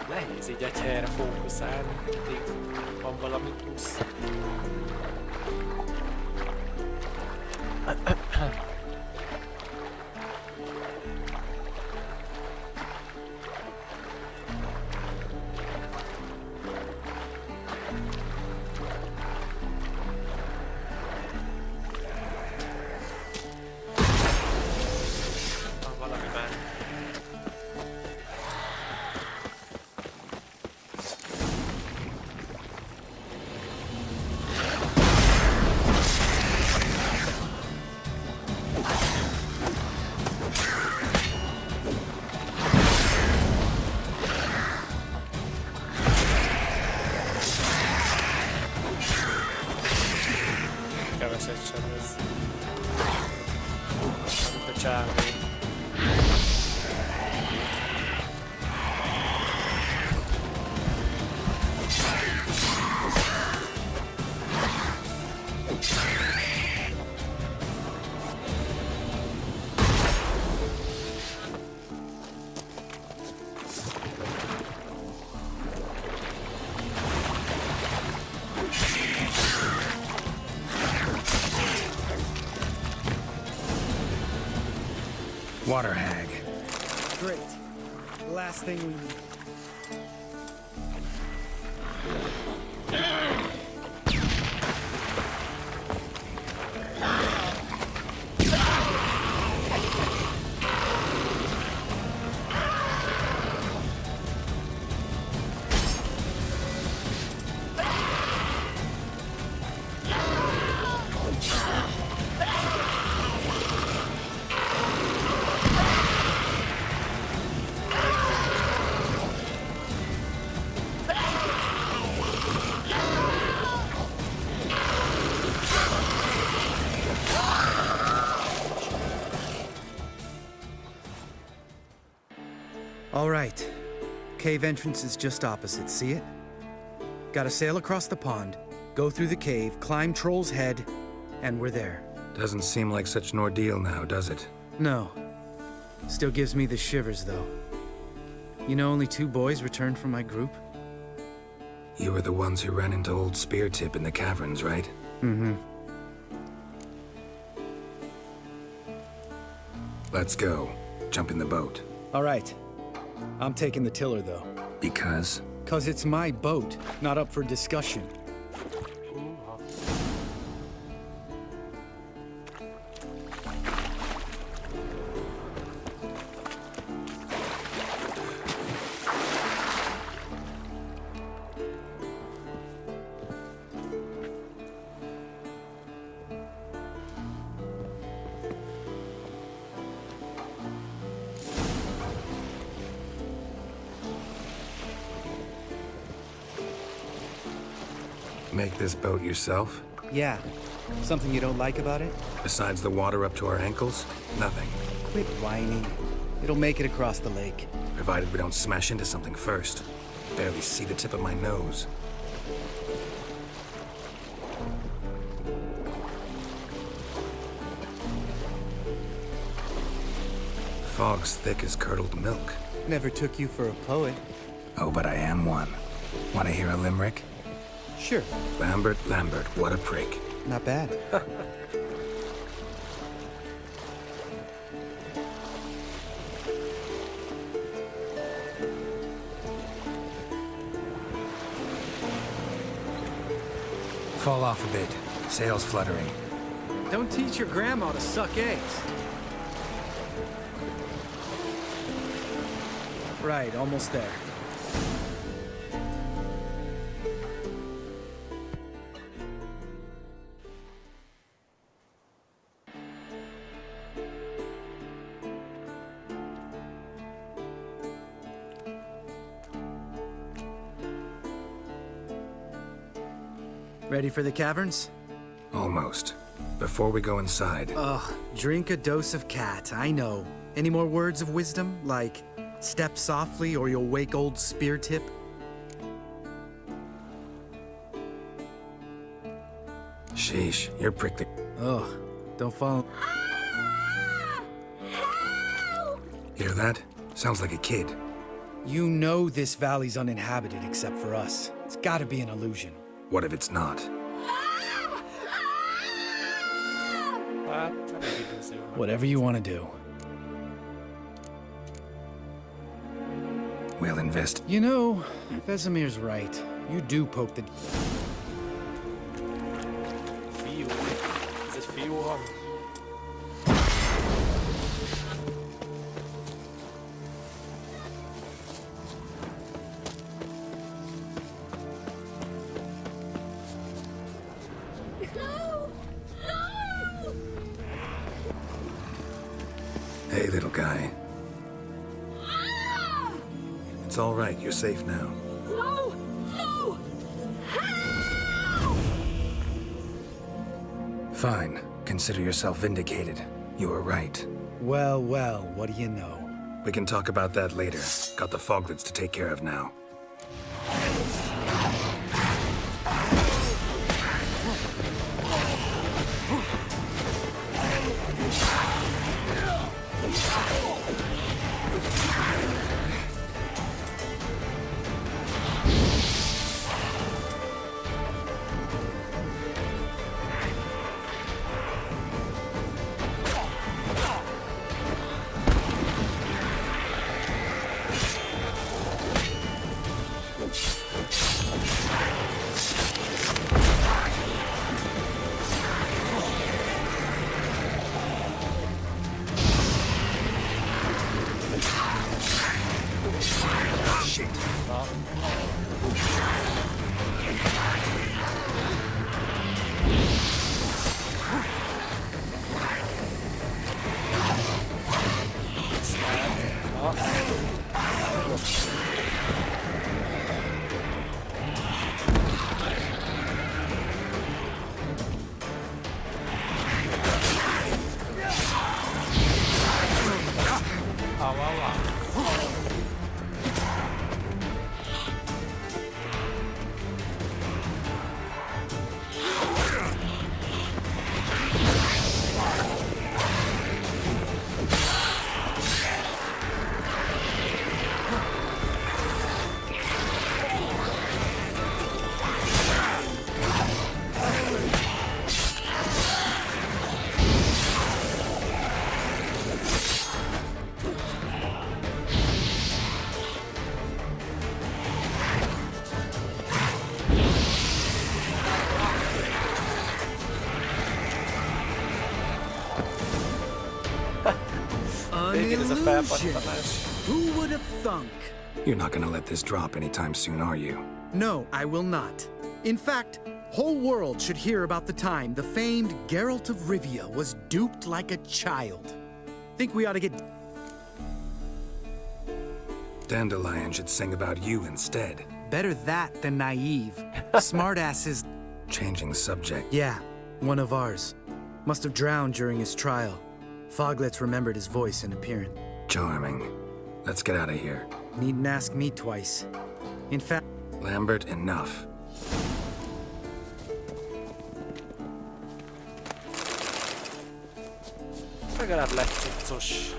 Nehéz így egy helyre fókuszálni, mindig van valami plusz. Water hag. Great. Last thing we need. All right. Cave entrance is just opposite, see it? Gotta sail across the pond, go through the cave, climb Troll's Head, and we're there. Doesn't seem like such an ordeal now, does it? No. Still gives me the shivers, though. You know, only 2 boys returned from my group? You were the ones who ran into old Speartip in the caverns, right? Mm-hmm. Let's go. Jump in the boat. All right. I'm taking the tiller, though. Because? 'Cause it's my boat, not up for discussion. Make this boat yourself? Yeah. Something you don't like about it? Besides the water up to our ankles? Nothing. Quit whining. It'll make it across the lake. Provided we don't smash into something first. Barely see the tip of my nose. Fog's thick as curdled milk. Never took you for a poet. Oh, but I am one. Want to hear a limerick? Sure. Lambert, Lambert, what a prick. Not bad. Fall off a bit. Sails fluttering. Don't teach your grandma to suck eggs. Right, almost there. Ready for the caverns? Almost. Before we go inside... Ugh, drink a dose of cat, I know. Any more words of wisdom, like, step softly or you'll wake old Speartip? Sheesh, you're prickly. Ugh, don't fall... Hear that? Sounds like a kid. You know this valley's uninhabited except for us. It's gotta be an illusion. What if it's not? Whatever you want to do. We'll invest. You know, Vesemir's right. You do poke the... Fio. Is it Fio on? Hey, little guy. It's all right. You're safe now. No! No! Fine. Consider yourself vindicated. You were right. Well, well, what do you know? We can talk about that later. Got the foglets to take care of now. Végén ez a felpattanás. Who would have thunk? You're not gonna let this drop anytime soon, are you? No, I will not. In fact, whole world should hear about the time the famed Geralt of Rivia was duped like a child. Think we ought to get... Dandelion should sing about you instead. Better that than naive. Smartasses... Changing subject. Yeah, one of ours. Must have drowned during his trial. Foglets remembered his voice and appearance. Charming. Let's get out of here. Needn't ask me twice. In fact... Lambert, enough. Legalább lett cuccos.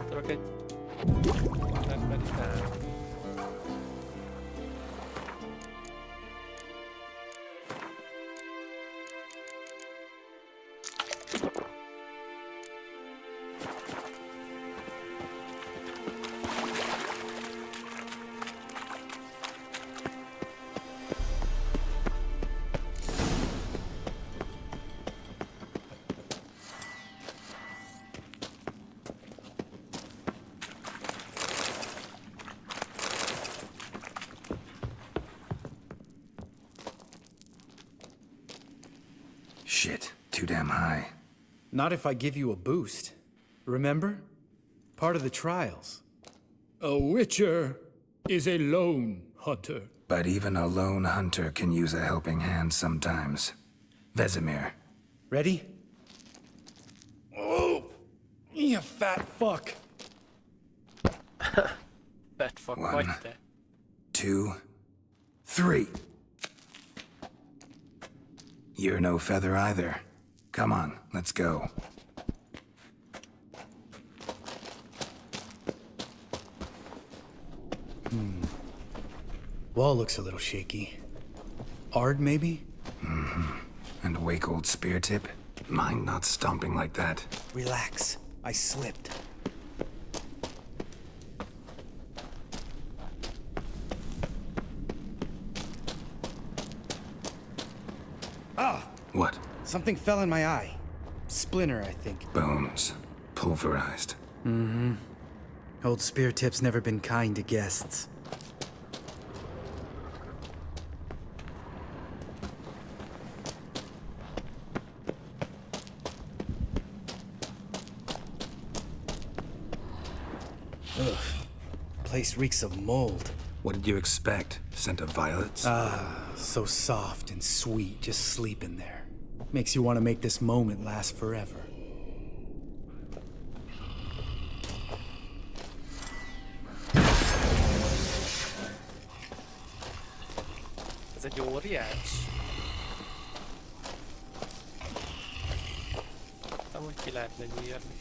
Tudok egy... Nem meditál. Shit, too damn high. Not if I give you a boost. Remember? Part of the trials. A witcher is a lone hunter. But even a lone hunter can use a helping hand sometimes. Vesemir. Ready? Oh! You fat fuck! Fat fuck, One, vagy te. 2, 3. You're no feather either. Come on, let's go. Wall looks a little shaky. Ard, maybe? Mm-hmm. And wake old spear tip? Mind not stomping like that. Relax. I slipped. Ah! What? Something fell in my eye. Splinter, I think. Bones. Pulverized. Mm-hmm. Old spear tip's never been kind to guests. Ugh. Place reeks of mold. What did you expect? Scent of violets? Ah, so soft and sweet, just sleeping there. Makes you want to make this moment last forever. Ez egy óriás. Nem, hogy ki lehetne nyírni.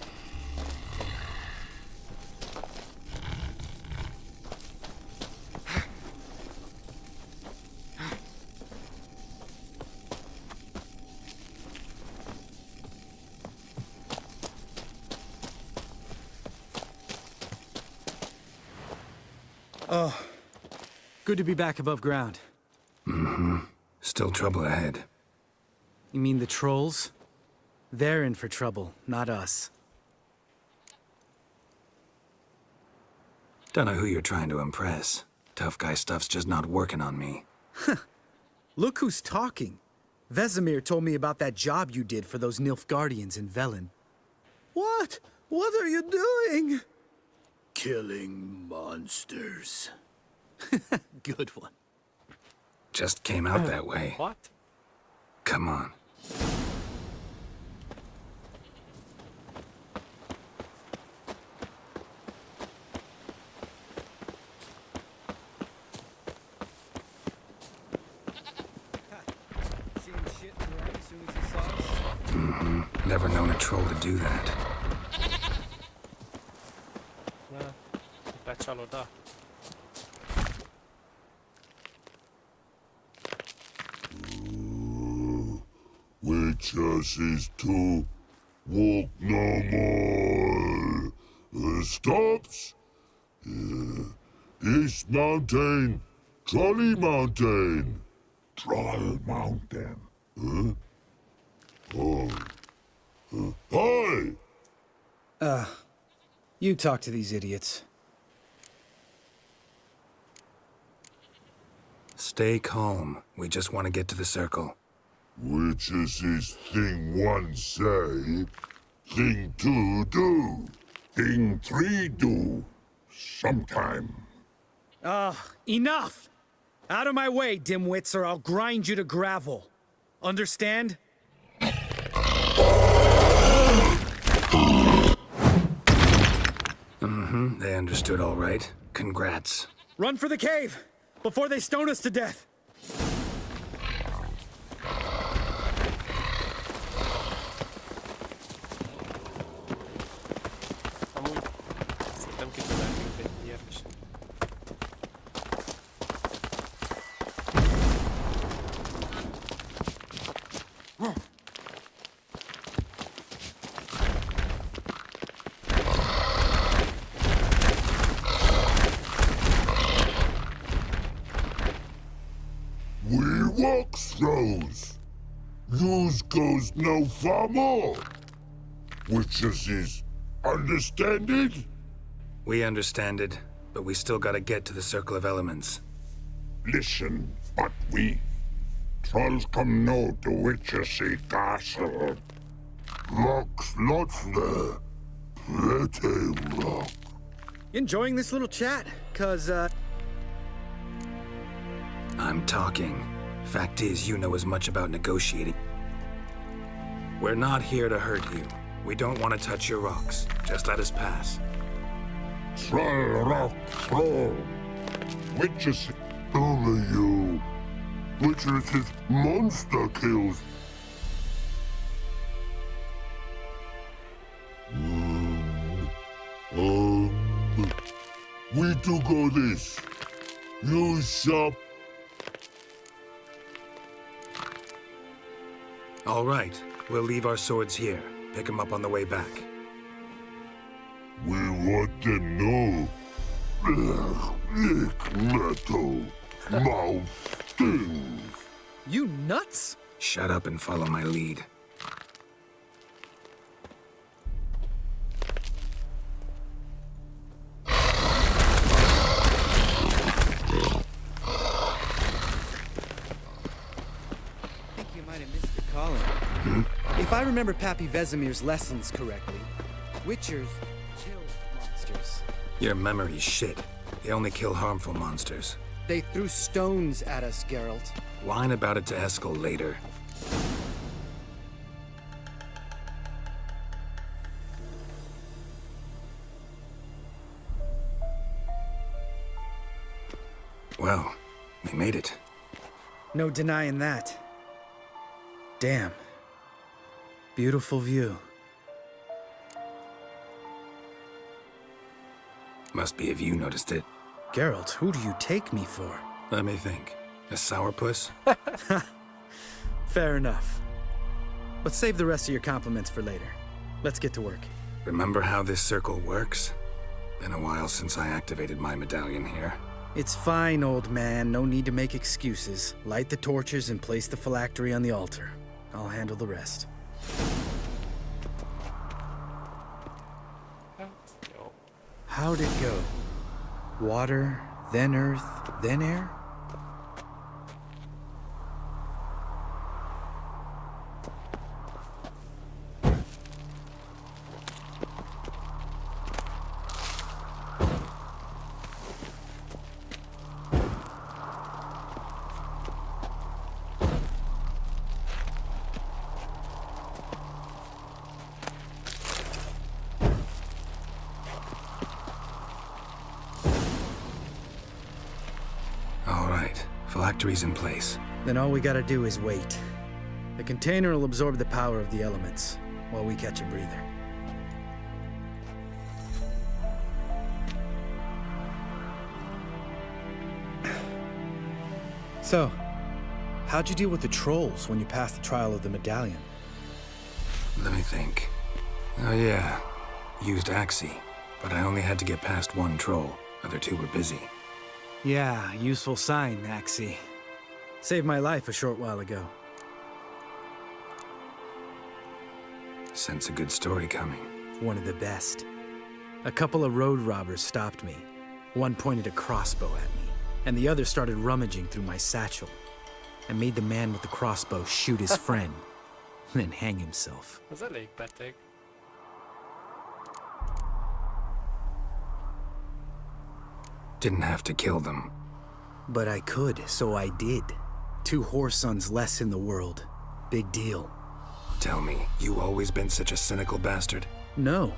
Oh, good to be back above ground. Mm-hmm. Still trouble ahead. You mean the trolls? They're in for trouble, not us. Don't know who you're trying to impress. Tough guy stuff's just not working on me. Look who's talking. Vesemir told me about that job you did for those Nilfgaardians in Velen. What? What are you doing? Killing monsters. Good one. Just came out that way. What? Come on. Mm-hmm. Never known a troll to do that. Becsalod. Witches is to walk no more. Stops. East Mountain, Trolley Mountain. Troll Mountain. Huh? Oh. Hi! You talk to these idiots. Stay calm. We just want to get to the circle. Which is his thing one say, thing two do, thing three do, sometime. Enough! Out of my way, dimwits, or I'll grind you to gravel. Understand? Mm-hmm, they understood all right. Congrats. Run for the cave! Before they stone us to death! We walk throws. Yous goes no far more. Which is understand it? We understand it, but we still gotta get to the Circle of Elements. Listen, but we trolls come no to Witchersea Castle. Rocks lots there. Pretty rock. Enjoying this little chat? 'Cause, I'm talking. Fact is, you know as much about negotiating. We're not here to hurt you. We don't want to touch your rocks. Just let us pass. Troll rock troll. Witches only you. Witches is monster kills. We do go this. You shop. All right. We'll leave our swords here. Pick them up on the way back. We want them know. Lick metal. Mouth stings. You nuts? Shut up and follow my lead. If I remember Pappy Vesemir's lessons correctly, Witchers kill monsters. Your memory's shit. They only kill harmful monsters. They threw stones at us, Geralt. Whine about it to Eskel later. Well, we made it. No denying that. Damn. Beautiful view. Must be if you noticed it. Geralt, who do you take me for? Let me think. A sourpuss? Fair enough. But save the rest of your compliments for later. Let's get to work. Remember how this circle works? Been a while since I activated my medallion here. It's fine, old man. No need to make excuses. Light the torches and place the phylactery on the altar. I'll handle the rest. How'd it go? Water, then earth, then air? Phylactery's in place. Then all we gotta do is wait. The container will absorb the power of the elements, while we catch a breather. So, how'd you deal with the trolls when you passed the trial of the medallion? Let me think. Oh yeah, used Axie, but I only had to get past one troll. Other two were busy. Yeah, useful sign, Axie. Saved my life a short while ago. Sense a good story coming. One of the best. A couple of road robbers stopped me. One pointed a crossbow at me, and the other started rummaging through my satchel. I made the man with the crossbow shoot his friend, then hang himself. Az elég beteg. Didn't have to kill them. But I could, so I did. 2 whoresons less in the world. Big deal. Tell me, you always been such a cynical bastard? No.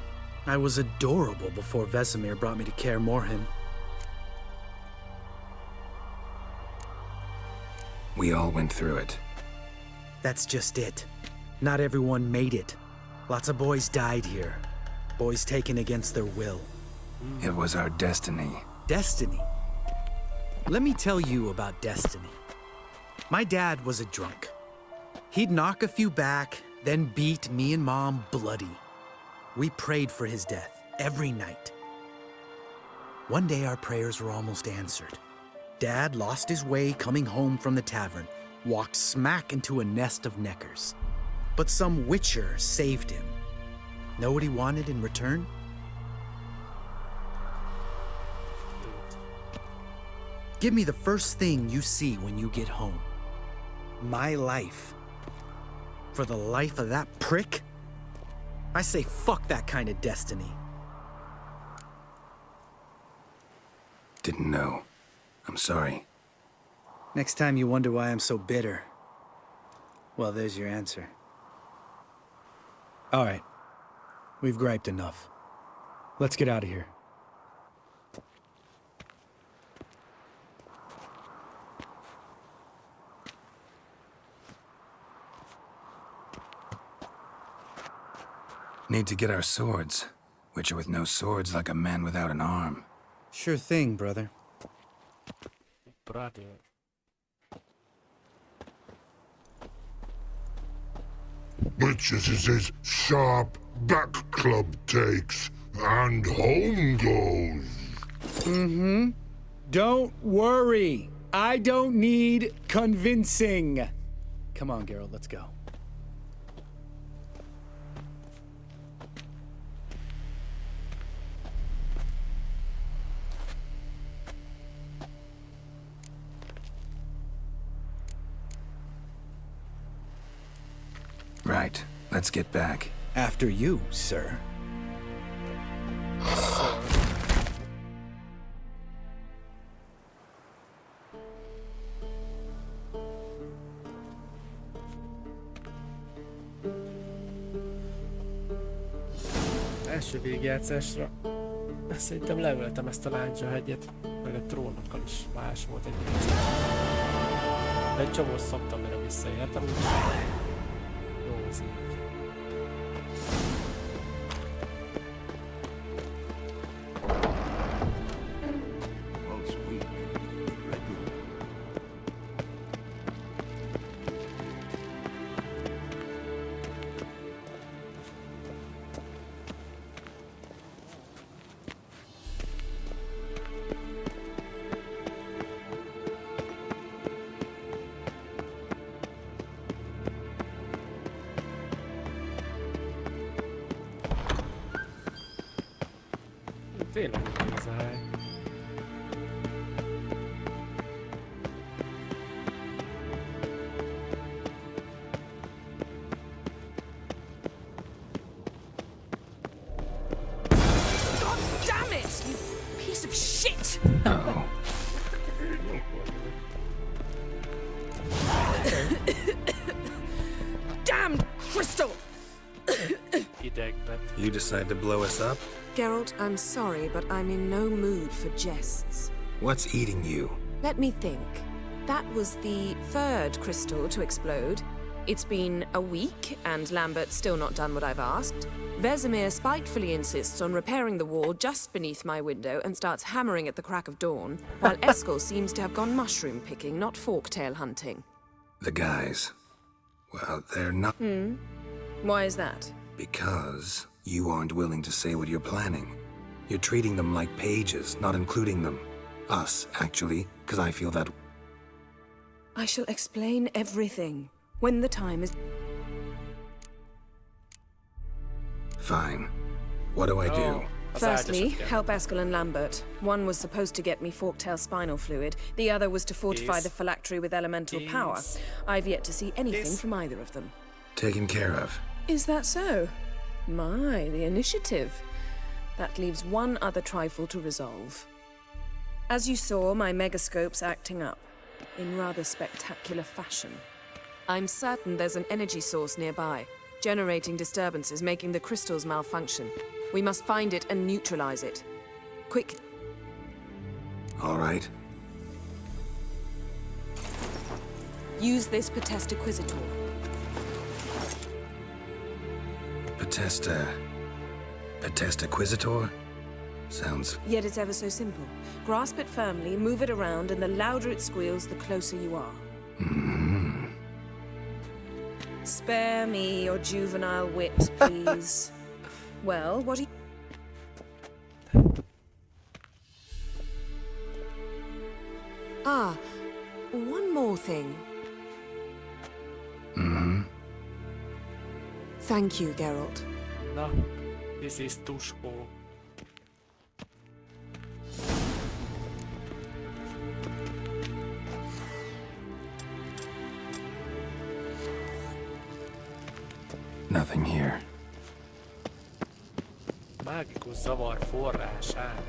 I was adorable before Vesemir brought me to Kaer Morhen. We all went through it. That's just it. Not everyone made it. Lots of boys died here. Boys taken against their will. It was our destiny. Destiny? Let me tell you about destiny. My dad was a drunk. He'd knock a few back, then beat me and Mom bloody. We prayed for his death every night. One day our prayers were almost answered. Dad lost his way coming home from the tavern, walked smack into a nest of neckers. But some witcher saved him. Know what he wanted in return? Give me the first thing you see when you get home. My life. For the life of that prick? I say fuck that kind of destiny. Didn't know. I'm sorry. Next time you wonder why I'm so bitter, well, there's your answer. All right. We've griped enough. Let's get out of here. Need to get our swords. Witcher with no swords like a man without an arm. Sure thing, brother. Brother. Witches is his sharp back club takes, and home goes. Mm-hmm. Don't worry. I don't need convincing. Come on, Geralt, let's go. Right. Let's get back. After you, sir. Első végigjátszásra szerintem leöltem ezt a lándzsahegyet, meg a trónokkal is más volt egy picit. De egy csomó szoptam, mire visszaértem, úgyhogy jó az így. Tényleg úgy ez a hely. God damn it, you piece of shit! Uh-oh. Damn crystal! You decide to blow us up? Geralt, I'm sorry, but I'm in no mood for jests. What's eating you? Let me think. That was the 3rd crystal to explode. It's been a week, and Lambert's still not done what I've asked. Vesemir spitefully insists on repairing the wall just beneath my window and starts hammering at the crack of dawn, while Eskel seems to have gone mushroom picking, not forktail hunting. The guys. Well, they're not... Why is that? Because you aren't willing to say what you're planning. You're treating them like pages, not including them. Us, actually, because I feel that... I shall explain everything when the time is... Fine. What do I do? Firstly, help Eskel and Lambert. One was supposed to get me forktail spinal fluid. The other was to fortify the phylactery with elemental power. I've yet to see anything from either of them. Taken care of. Is that so? My, the initiative. That leaves one other trifle to resolve. As you saw, my megascope's acting up, in rather spectacular fashion. I'm certain there's an energy source nearby, generating disturbances, making the crystals malfunction. We must find it and neutralize it. Quick. All right. Use this Potestaquizitor. Potestaquizitor? Sounds... Yet it's ever so simple. Grasp it firmly, move it around, and the louder it squeals, the closer you are. Mm-hmm. Spare me your juvenile wit, please. Well, what are you... Ah, one more thing. Mm-hmm. Thank you, Geralt. Na, this is Tuskó. Nothing here. Mágikus zavar forrását.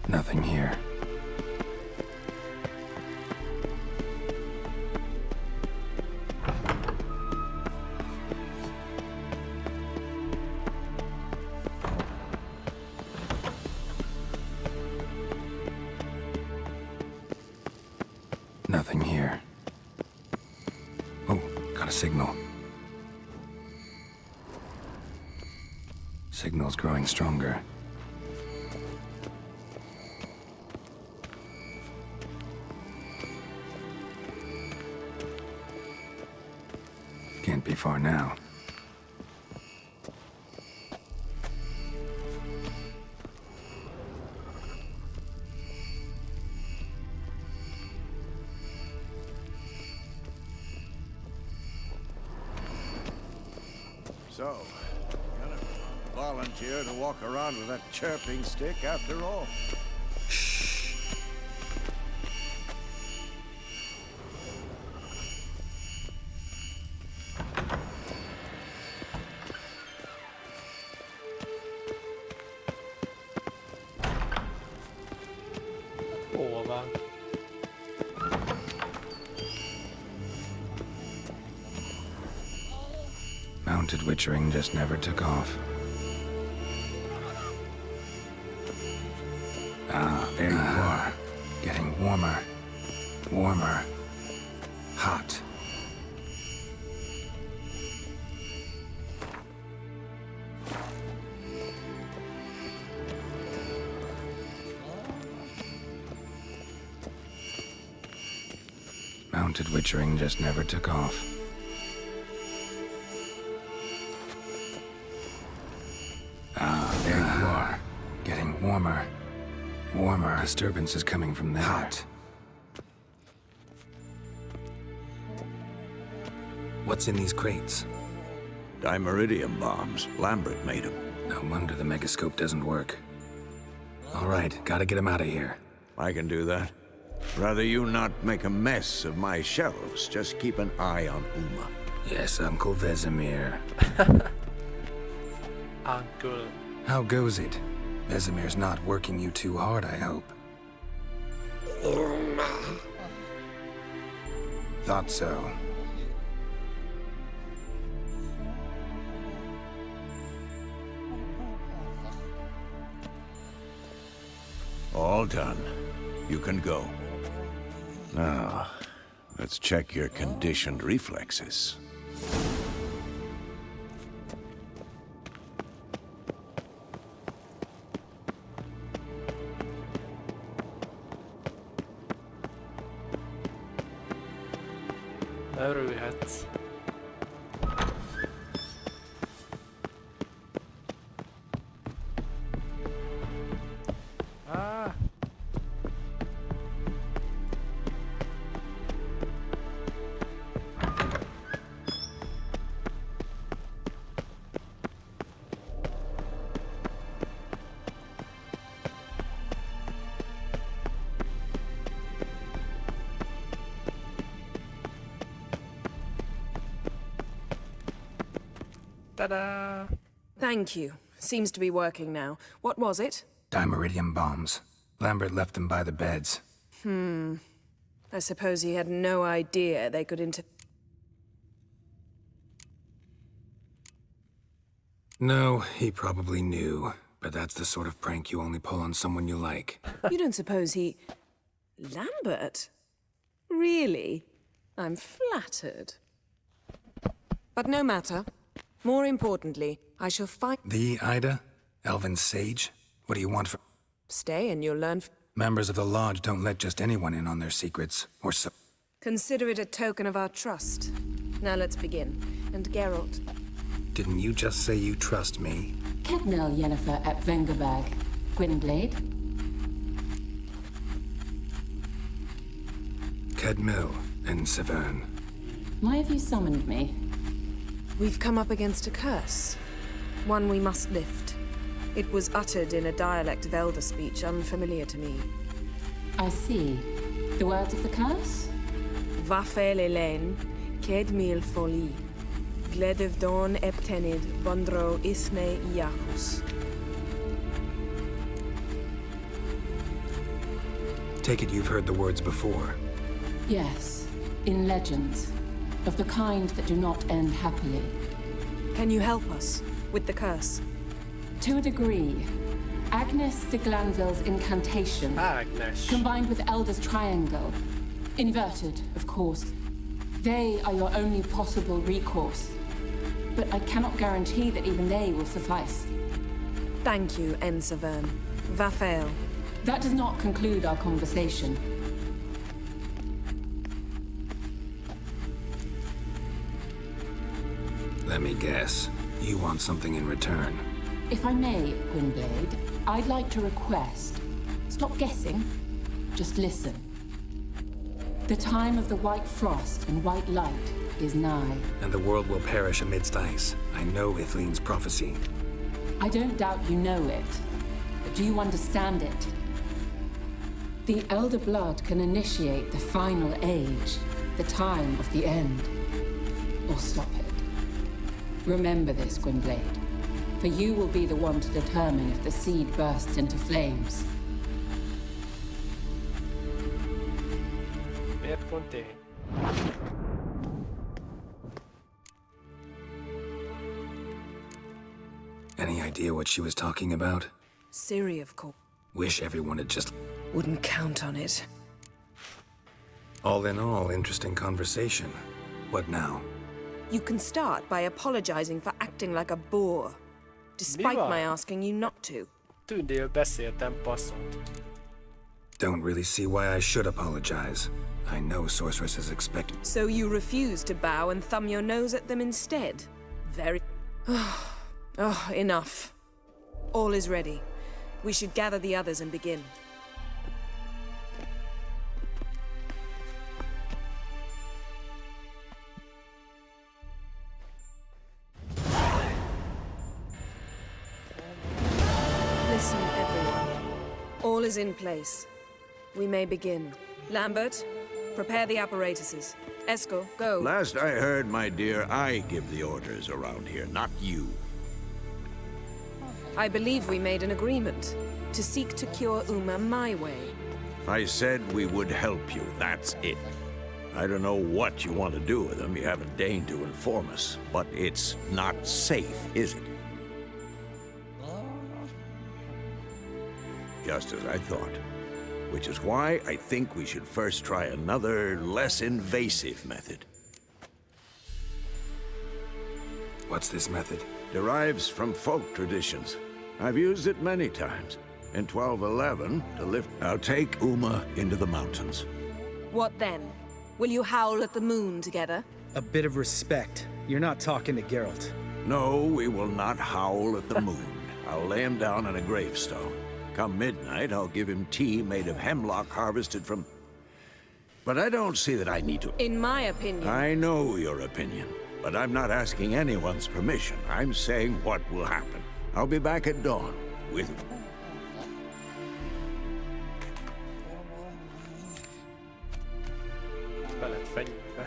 Nothing here. Nothing here. Oh, got a signal. Signal's growing stronger. Can't be far now. So, gonna volunteer to walk around with that chirping stick after all? Hol van? Mounted witchering just never took off. Ah, there you are. Getting warmer. Warmer. Hot. Mounted witchering just never took off. Ah, there you are. Getting warmer. Warmer. Disturbance is coming from there. Hot. What's in these crates? Dimeridium bombs. Lambert made them. No wonder the megascope doesn't work. All right, gotta get him out of here. I can do that. Rather you not make a mess of my shelves. Just keep an eye on Uma. Yes, Uncle Vesemir. Uncle. How goes it? Vesemir's not working you too hard, I hope. Thought so. All done. You can go. Now, let's check your conditioned reflexes. Örülhetsz. Ah. Ta-da! Thank you. Seems to be working now. What was it? Dimeridium bombs. Lambert left them by the beds. I suppose he had no idea they could No, he probably knew. But that's the sort of prank you only pull on someone you like. You don't suppose he... Lambert? Really? I'm flattered. But no matter. More importantly, I shall find... The Ida? Elven sage? What do you want from... Stay and you'll learn... Members of the Lodge don't let just anyone in on their secrets, or so... Consider it a token of our trust. Now let's begin. And Geralt... Didn't you just say you trust me? Kednel Yennefer at Vengerberg. Gwynblade? Kedmil and Severn. Why have you summoned me? We've come up against a curse. One we must lift. It was uttered in a dialect of Elder speech unfamiliar to me. I see. The words of the curse? Vafel Elaine, Kedmil Foli, Gledev Don Eptenid, Bondro Isne Iacus. Take it you've heard the words before. Yes, in legends. Of the kind that do not end happily. Can you help us with the curse? To a degree. Agnes de Glanville's incantation, Agnes. combined with Elder's triangle, inverted, of course. They are your only possible recourse. But I cannot guarantee that even they will suffice. Thank you, Severn. Vafael. That does not conclude our conversation. Let me guess. You want something in return. If I may, Gwynblade, I'd like to request. Stop guessing. Just listen. The time of the white frost and white light is nigh. And the world will perish amidst ice. I know Ithleen's prophecy. I don't doubt you know it. But do you understand it? The Elder Blood can initiate the final age, the time of the end. Or stop it. Remember this, Gwynblade. For you will be the one to determine if the seed bursts into flames. Miért pont én? Any idea what she was talking about? Ciri, of course. Wish everyone had just... Wouldn't count on it. All in all, interesting conversation. What now? You can start by apologizing for acting like a boor, despite my asking you not to. Tündél beszéltem, passzont. Don't really see why I should apologize. I know sorceresses expect... So you refuse to bow and thumb your nose at them instead? Very... Oh, enough. All is ready. We should gather the others and begin. Listen, everyone. All is in place. We may begin. Lambert, prepare the apparatuses. Esco, go. Last I heard, my dear, I give the orders around here, not you. I believe we made an agreement to seek to cure Uma my way. I said we would help you, that's it. I don't know what you want to do with them, you haven't deigned to inform us, but it's not safe, is it? Just as I thought. Which is why I think we should first try another, less invasive method. What's this method? Derives from folk traditions. I've used it many times. In 1211, to lift... I'll take Uma into the mountains. What then? Will you howl at the moon together? A bit of respect. You're not talking to Geralt. No, we will not howl at the moon. I'll lay him down on a gravestone. Come midnight, I'll give him tea made of hemlock harvested from... But I don't see that I need to... In my opinion... I know your opinion, but I'm not asking anyone's permission. I'm saying what will happen. I'll be back at dawn with... Veled fenyőbe.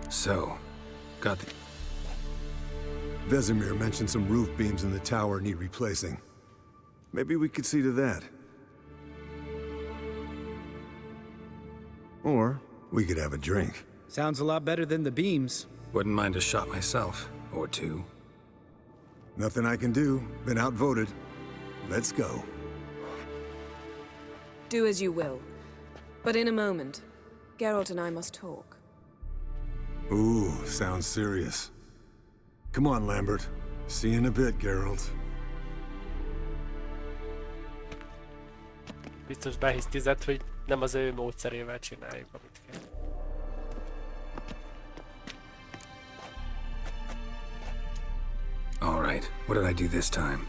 So, got the... Vesemir mentioned some roof beams in the tower need replacing. Maybe we could see to that. Or we could have a drink. Sounds a lot better than the beams. Wouldn't mind a shot myself, or two. Nothing I can do. Been outvoted. Let's go. Do as you will. But in a moment, Geralt and I must talk. Ooh, sounds serious. Come on, Lambert. See you in a bit, Geralt. Biztos behisztizett, hogy nem az ő módszerével csináljuk, amit kell. All right, what did I do this time?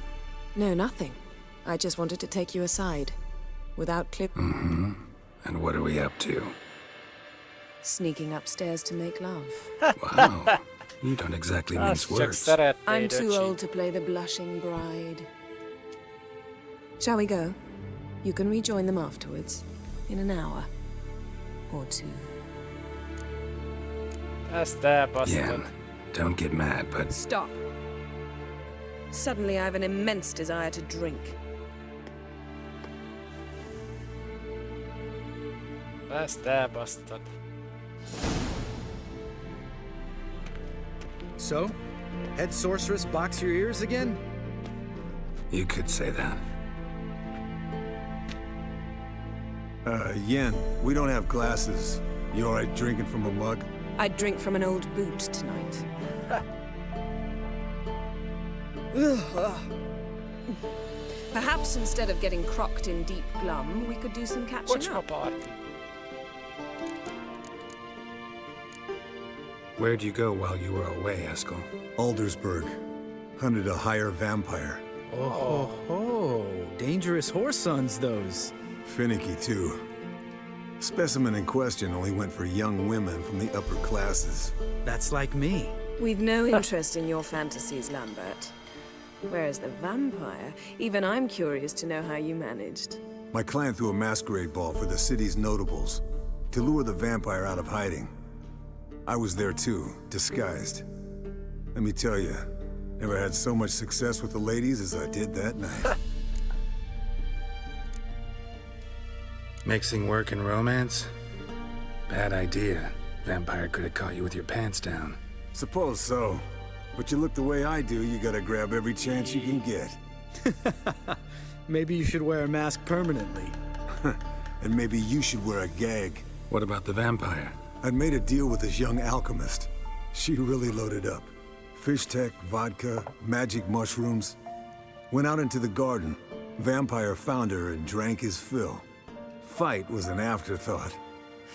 No, nothing. I just wanted to take you aside. Without clip... Mm-hmm. And what are we up to? Sneaking upstairs to make love. Wow, you don't exactly mince words. I'm too old to play the blushing bride. Shall we go? You can rejoin them afterwards. In an hour. Or two. Ezt elbasztod. Yen, don't get mad, but... Stop. Suddenly I have an immense desire to drink. Ezt elbasztod. So? Head sorceress box your ears again? You could say that. Yen, we don't have glasses. You alright drinking from a mug? I'd drink from an old boot tonight. Perhaps instead of getting crocked in deep glum, we could do some catching up. Where'd you go while you were away, Eskel? Aldersburg. Hunted a higher vampire. Oh, dangerous horse sons, those. Finicky, too. Specimen in question only went for young women from the upper classes. That's like me. We've no interest in your fantasies, Lambert. Whereas the vampire, even I'm curious to know how you managed. My clan threw a masquerade ball for the city's notables to lure the vampire out of hiding. I was there too, disguised. Let me tell you, never had so much success with the ladies as I did that night. Mixing work and romance? Bad idea. Vampire could have caught you with your pants down. Suppose so. But you look the way I do, you gotta grab every chance you can get. Maybe you should wear a mask permanently. And maybe you should wear a gag. What about the vampire? I'd made a deal with this young alchemist. She really loaded up. Fish tech, vodka, magic mushrooms. Went out into the garden. Vampire found her and drank his fill. Fight was an afterthought.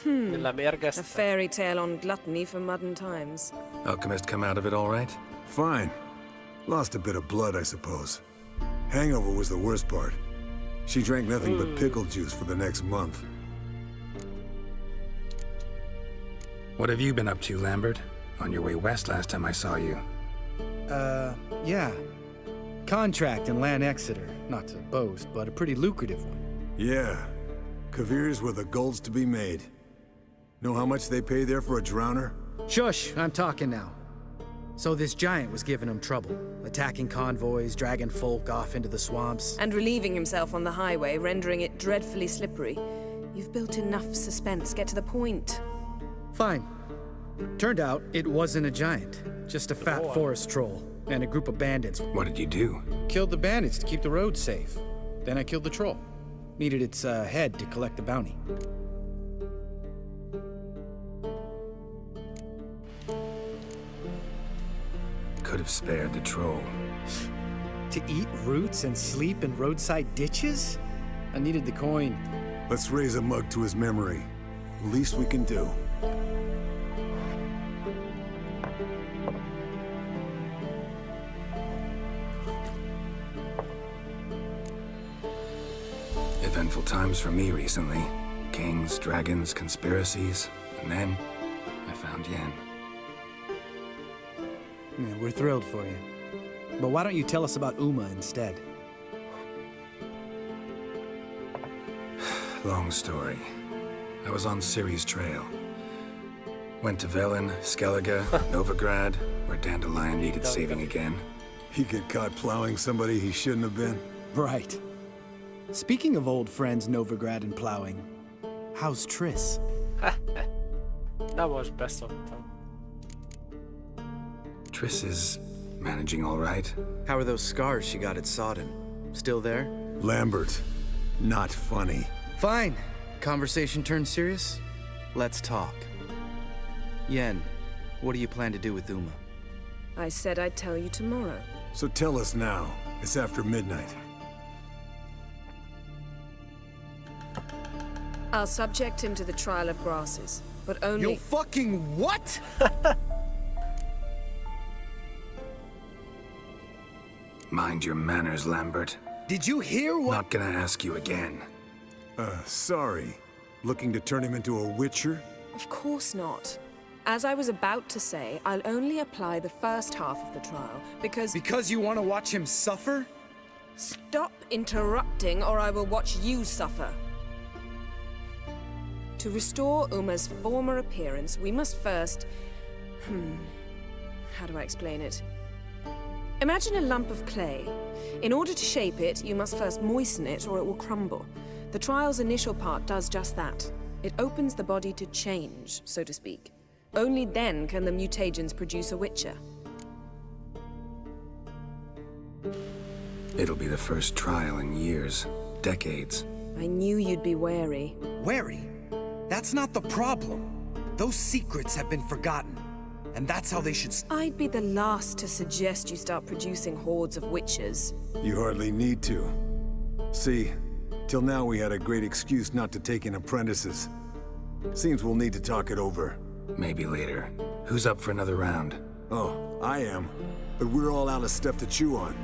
A fairy tale on gluttony for modern times. Alchemist come out of it all right? Fine. Lost a bit of blood, I suppose. Hangover was the worst part. She drank nothing but pickle juice for the next month. What have you been up to, Lambert? On your way west last time I saw you. Yeah. Contract in Lan Exeter. Not to boast, but a pretty lucrative one. Yeah. Kavir's were the gold's to be made. Know how much they pay there for a drowner? Shush, I'm talking now. So this giant was giving him trouble, attacking convoys, dragging folk off into the swamps. And relieving himself on the highway, rendering it dreadfully slippery. You've built enough suspense. Get to the point. Fine. Turned out it wasn't a giant, just a fat forest troll and a group of bandits. What did you do? Killed the bandits to keep the road safe. Then I killed the troll. Needed its head to collect the bounty. could have spared the troll. To eat roots and sleep in roadside ditches? I needed the coin. Let's raise a mug to his memory. Least we can do. Eventful times for me recently. Kings, dragons, conspiracies, and then I found Yen. Yeah, we're thrilled for you. But why don't you tell us about Uma instead? Long story. I was on Ciri's trail. Went to Velen, Skellige, Novigrad, where Dandelion needed saving again. He get caught plowing somebody he shouldn't have been? Right. Speaking of old friends Novigrad and plowing, how's Triss? Na most beszoptam. Triss is managing all right. How are those scars she got at Sodden? Still there? Lambert, not funny. Fine. Conversation turned serious? Let's talk. Yen, what do you plan to do with Uma? I said I'd tell you tomorrow. So tell us now. It's after midnight. I'll subject him to the trial of grasses, but only— You'll fucking what? Mind your manners, Lambert. Did you hear what— Not gonna ask you again. Sorry. Looking to turn him into a witcher? Of course not. As I was about to say, I'll only apply the first half of the trial, because— Because you want to watch him suffer? Stop interrupting, or I will watch you suffer. To restore Uma's former appearance, we must first— how do I explain it? Imagine a lump of clay. In order to shape it, you must first moisten it, or it will crumble. The trial's initial part does just that. It opens the body to change, so to speak. Only then can the mutagens produce a witcher. It'll be the first trial in years, decades. I knew you'd be wary. Wary? That's not the problem. Those secrets have been forgotten. And that's how they should— I'd be the last to suggest you start producing hordes of witches. You hardly need to. See, till now we had a great excuse not to take in apprentices. Seems we'll need to talk it over. Maybe later. Who's up for another round? Oh, I am. But we're all out of stuff to chew on.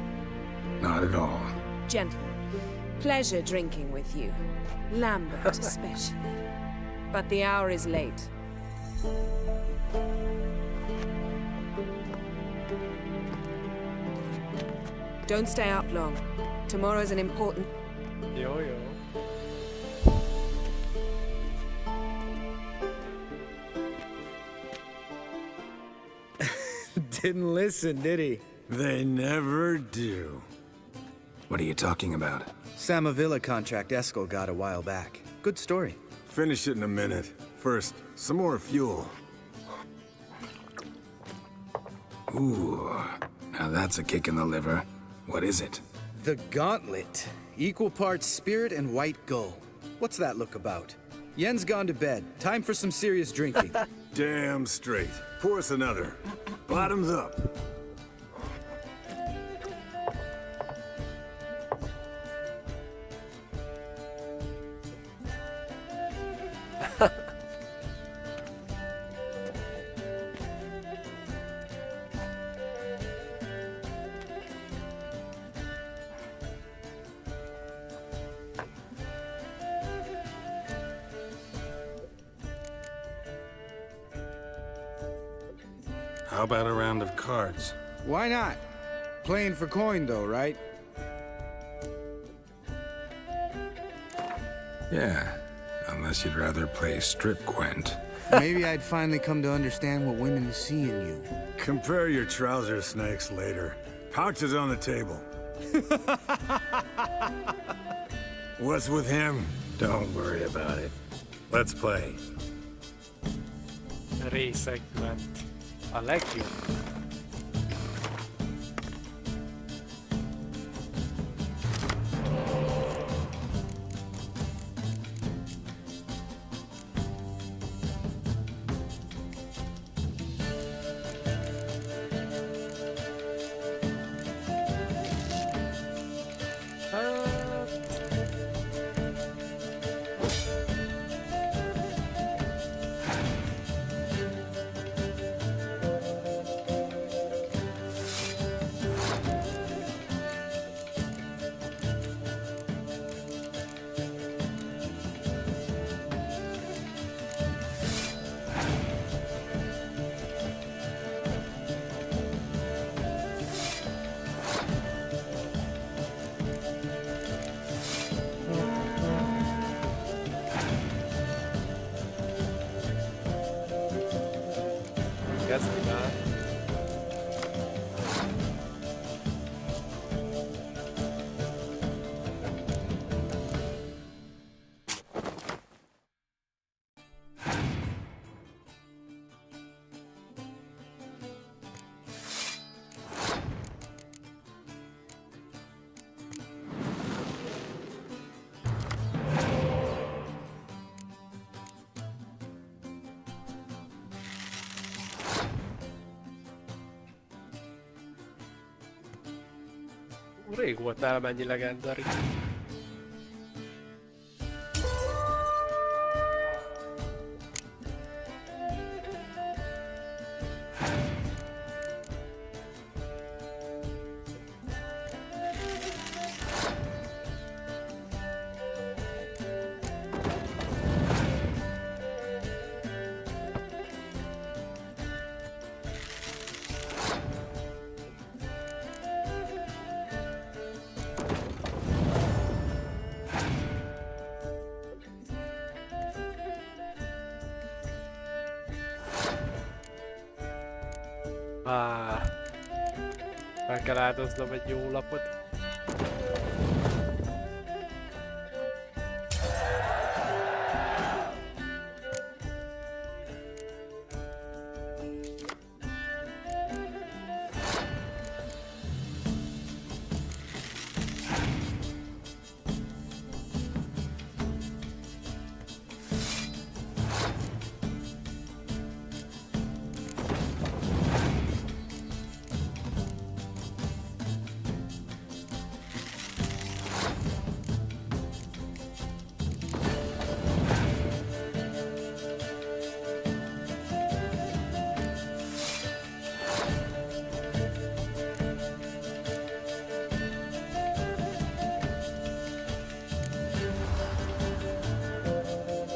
Not at all. Gentlemen, pleasure drinking with you. Lambert especially. But the hour is late. Don't stay up long. Tomorrow's an important— Jó, jó. Didn't listen, did he? They never do. What are you talking about? Samavilla contract Eskel got a while back. Good story. Finish it in a minute. First, some more fuel. Ooh, now that's a kick in the liver. What is it? The Gauntlet. Equal parts spirit and white gull. What's that look about? Yen's gone to bed. Time for some serious drinking. Damn straight. Pour us another. Bottoms up. How about a round of cards? Why not? Playing for coin, though, right? Yeah, unless you'd rather play strip Gwent. Maybe I'd finally come to understand what women see in you. Compare your trouser snakes later. Pouches on the table. What's with him? Don't worry about it. Let's play. Részegment. A legjobb. Kezdi már. Rég volt nálam ennyi legendary. Fel kell áldoznom egy jó lapot.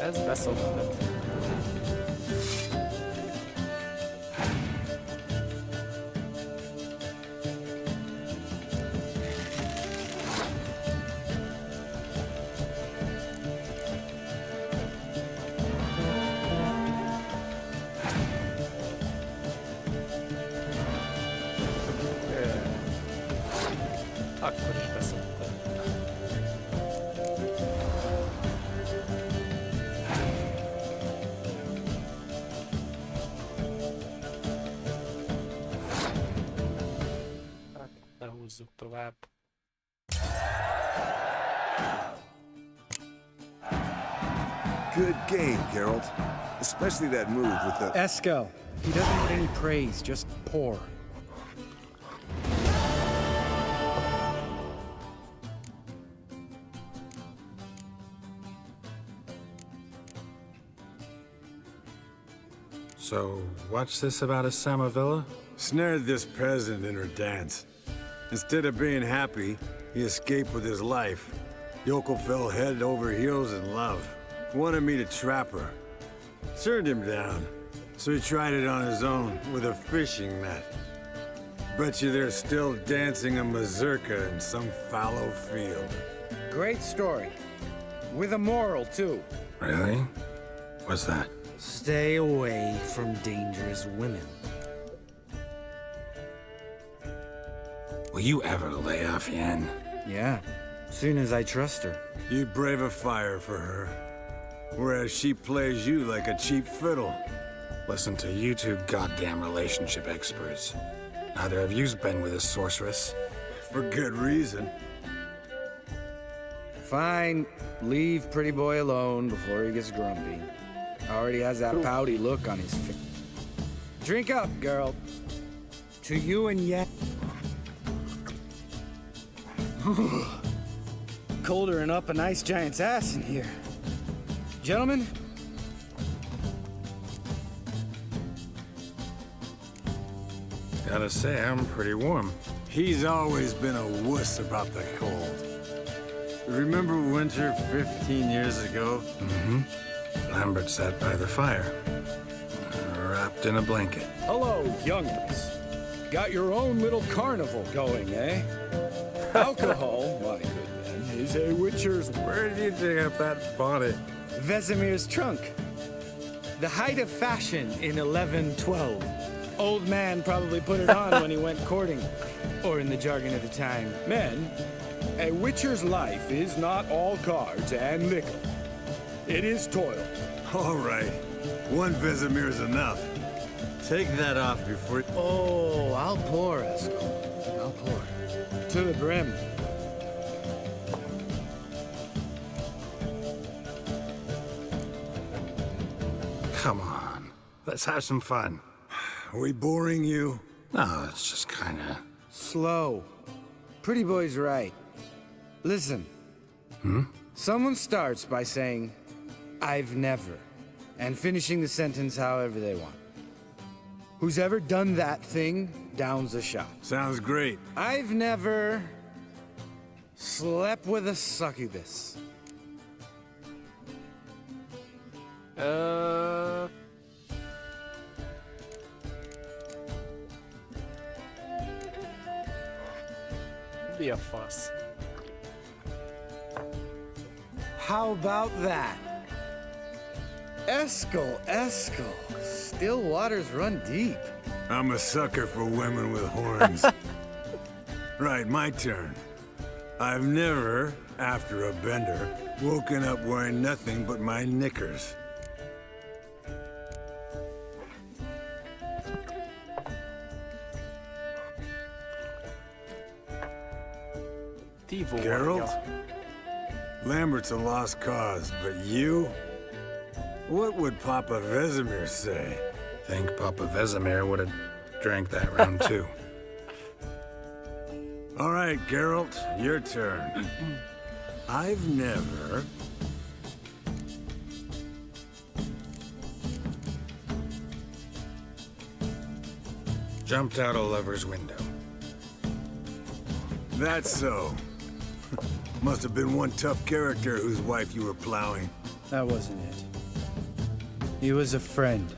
Ez beszoptat. Akkor is beszoptat. Húzzuk tovább. Good game, Geralt. Especially that move with the... Eskel, he doesn't need any praise, just pour. So, what's this about a Samavilla? Snared this peasant in her dance. Instead of being happy, he escaped with his life. Yokel fell head over heels in love. Wanted me to trap her. Turned him down. So he tried it on his own with a fishing net. Bet you they're still dancing a mazurka in some fallow field. Great story. With a moral, too. Really? What's that? Stay away from dangerous women. Will you ever lay off, Yen? Yeah, soon as I trust her. You brave a fire for her. Whereas she plays you like a cheap fiddle. Listen to you two goddamn relationship experts. Neither of you's been with a sorceress. For good reason. Fine, leave pretty boy alone before he gets grumpy. Already has that pouty look on his face. Drink up, girl. To you and yet. Colder and up a nice giant's ass in here. Gentlemen? Gotta say, I'm pretty warm. He's always been a wuss about the cold. Remember winter 15 years ago? Mm-hmm. Lambert sat by the fire, wrapped in a blanket. Hello, youngins. Got your own little carnival going, eh? Alcohol, my good man, is a witcher's... Where did you dig up that bonnet? Vesemir's trunk. The height of fashion in 1112. Old man probably put it on when he went courting. Or in the jargon of the time. Men, a witcher's life is not all cards and liquor. It is toil. All right. One Vesemir's enough. Take that off before... Oh, I'll pour, Eskel. I'll pour. To the brim. Come on. Let's have some fun. Are we boring you? No, it's just kinda... Slow. Pretty boy's right. Listen. Hmm? Someone starts by saying, I've never, and finishing the sentence however they want. Who's ever done that thing downs a shot. Sounds great. I've never slept with a succubus. Mi a fasz? How about that? Eskel, Eskel. Still waters run deep. I'm a sucker for women with horns. Right, my turn. I've never, after a bender, woken up wearing nothing but my knickers. Geralt? Lambert's a lost cause, but you? What would Papa Vesemir say? Think Papa Vesemir would have drank that round too. All right, Geralt, your turn. I've never... Jumped out a lover's window. That's so. Must have been one tough character whose wife you were plowing. That wasn't it. He was a friend.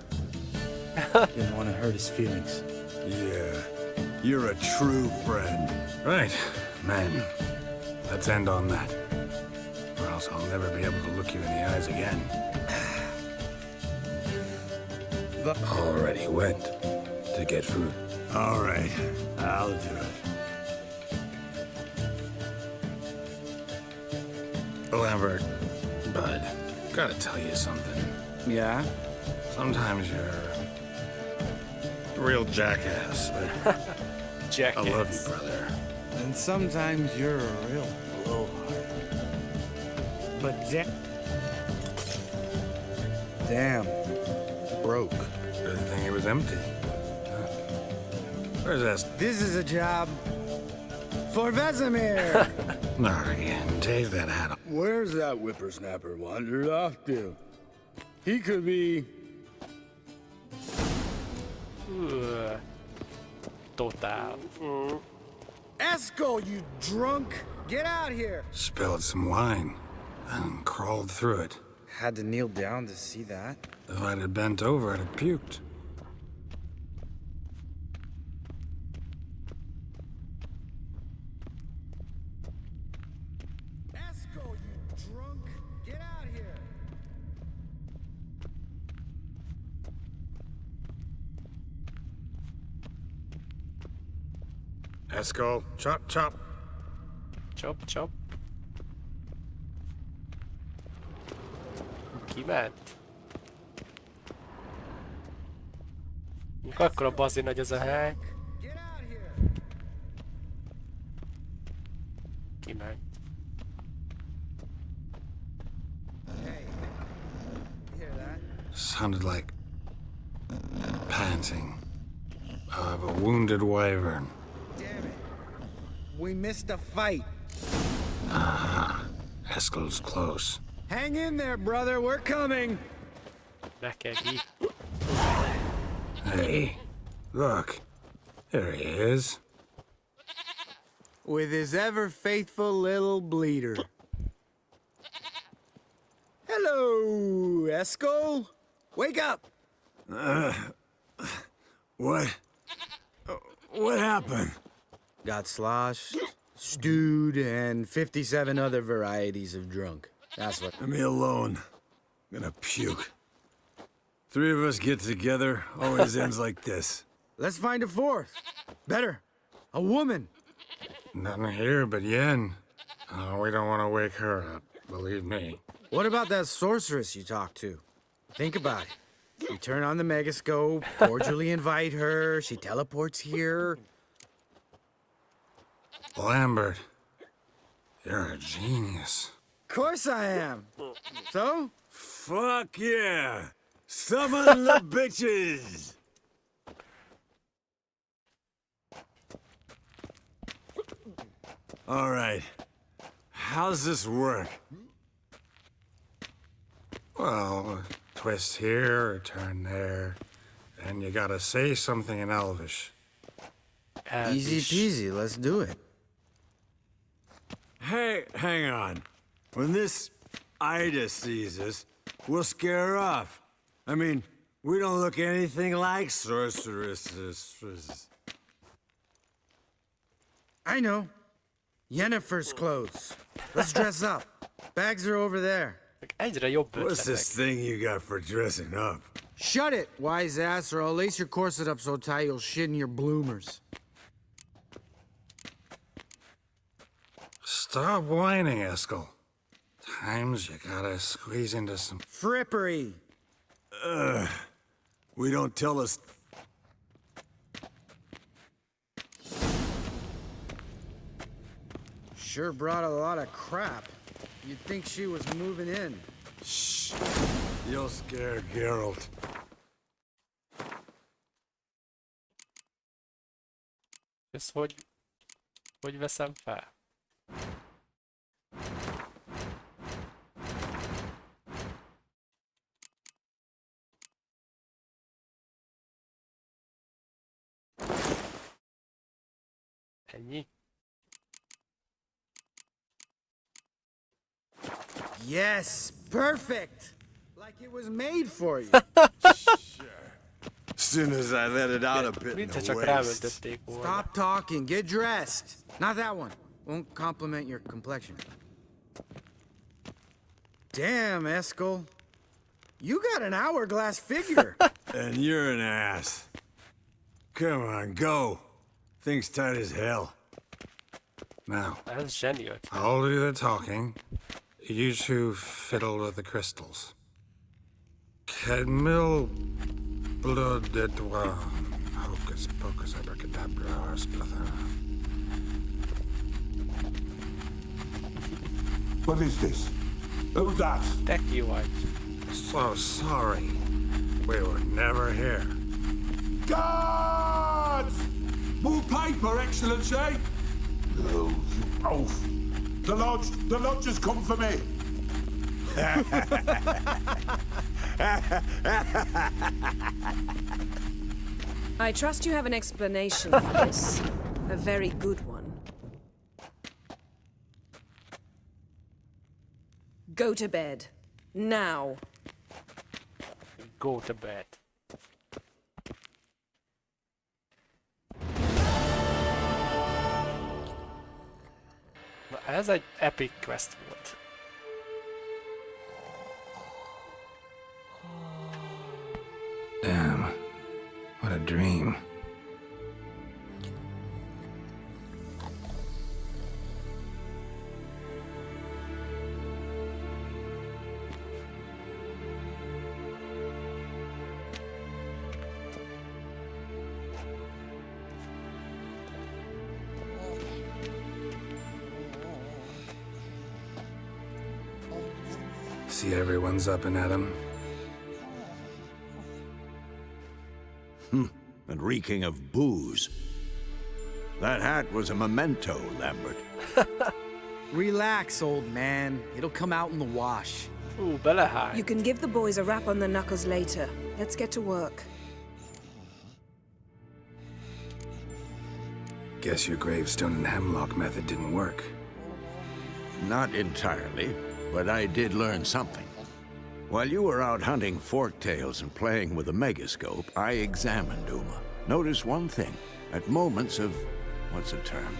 Didn't want to hurt his feelings. Yeah, you're a true friend. Right, man. Let's end on that. Or else I'll never be able to look you in the eyes again. Already went to get food. All right, I'll do it. Lambert, bud, gotta tell you something. Yeah? Sometimes you're a real jackass, but Jackass. I love you, brother. And sometimes you're a real blowhard. But damn. Broke. Good thing it was empty. Where's this? This is a job for Vesemir! Not again. Take that hat off. Where's that whippersnapper wandered off to? He could be... Totál. Eskel, you drunk! Get out here! Spilled some wine and crawled through it. Had to kneel down to see that. If I'd have bent over, I'd have puked. Eskel, you drunk! Get out here! Eskel, chop, chop. Chop, chop. Kiment. Akkora bazi nagy ez a hely. Kiment. Sounded like panting of a wounded wyvern. We missed a fight. Ah, Eskel's close. Hang in there, brother. We're coming. Neked. Hey, look. There he is. With his ever-faithful little bleeder. Hello, Eskel. Wake up. What? What happened? Got sloshed, stewed, and 57 other varieties of drunk. That's what... Leave me alone. I'm gonna puke. Three of us get together, always ends like this. Let's find a fourth. Better, a woman. Nothing here but Yen. Oh, we don't want to wake her up, believe me. What about that sorceress you talked to? Think about it. We turn on the megascope, cordially invite her, she teleports here. Lambert, you're a genius. Of course I am. So? Fuck yeah! Summon the bitches! All right. How's this work? Well, twist here or turn there, and you gotta say something in Elvish. Easy peasy, let's do it. Hey, hang on. When this Ida sees us, we'll scare her off. I mean, we don't look anything like sorceresses. I know. Yennefer's clothes. Let's dress up. Bags are over there. What's this thing you got for dressing up? Shut it, wise ass, or I'll lace your corset up so tight you'll shit in your bloomers. Stop whining, Eskel. Times you gotta squeeze into some frippery. We don't tell us. Sure brought a lot of crap. You'd think she was moving in. Shh. You'll scare Geralt. Ez hogy veszem fel? Ennyi? Yes, perfect. Like it was made for you. As soon as I let it out a bit in the waist. Stop talking, get dressed. Not that one. Won't compliment your complexion. Damn, Eskel. You got an hourglass figure. And you're an ass. Come on, go. Thing's tight as hell. Now, Ez zsenialt. I'll do the talking. You two fiddle with the crystals. Kedmil blood de toi. Hocus pocus abracadabra splather. What is this? Who's that? Pénteki vagy. So sorry. We were never here. Guards! More paper, Excellency! Oh, you oaf! The lodge has come for me! I trust you have an explanation for this. A very good one. Go to bed. Now. Go to bed. Na ez egy epic quest volt. Damn. What a dream. See everyone's up and at 'em. And reeking of booze. That hat was a memento, Lambert. Relax, old man. It'll come out in the wash. Belehány. You can give the boys a rap on the knuckles later. Let's get to work. Guess your gravestone and hemlock method didn't work. Not entirely, but I did learn something. While you were out hunting forktails and playing with a megascope, I examined Uma. Notice one thing. At moments of, what's the term,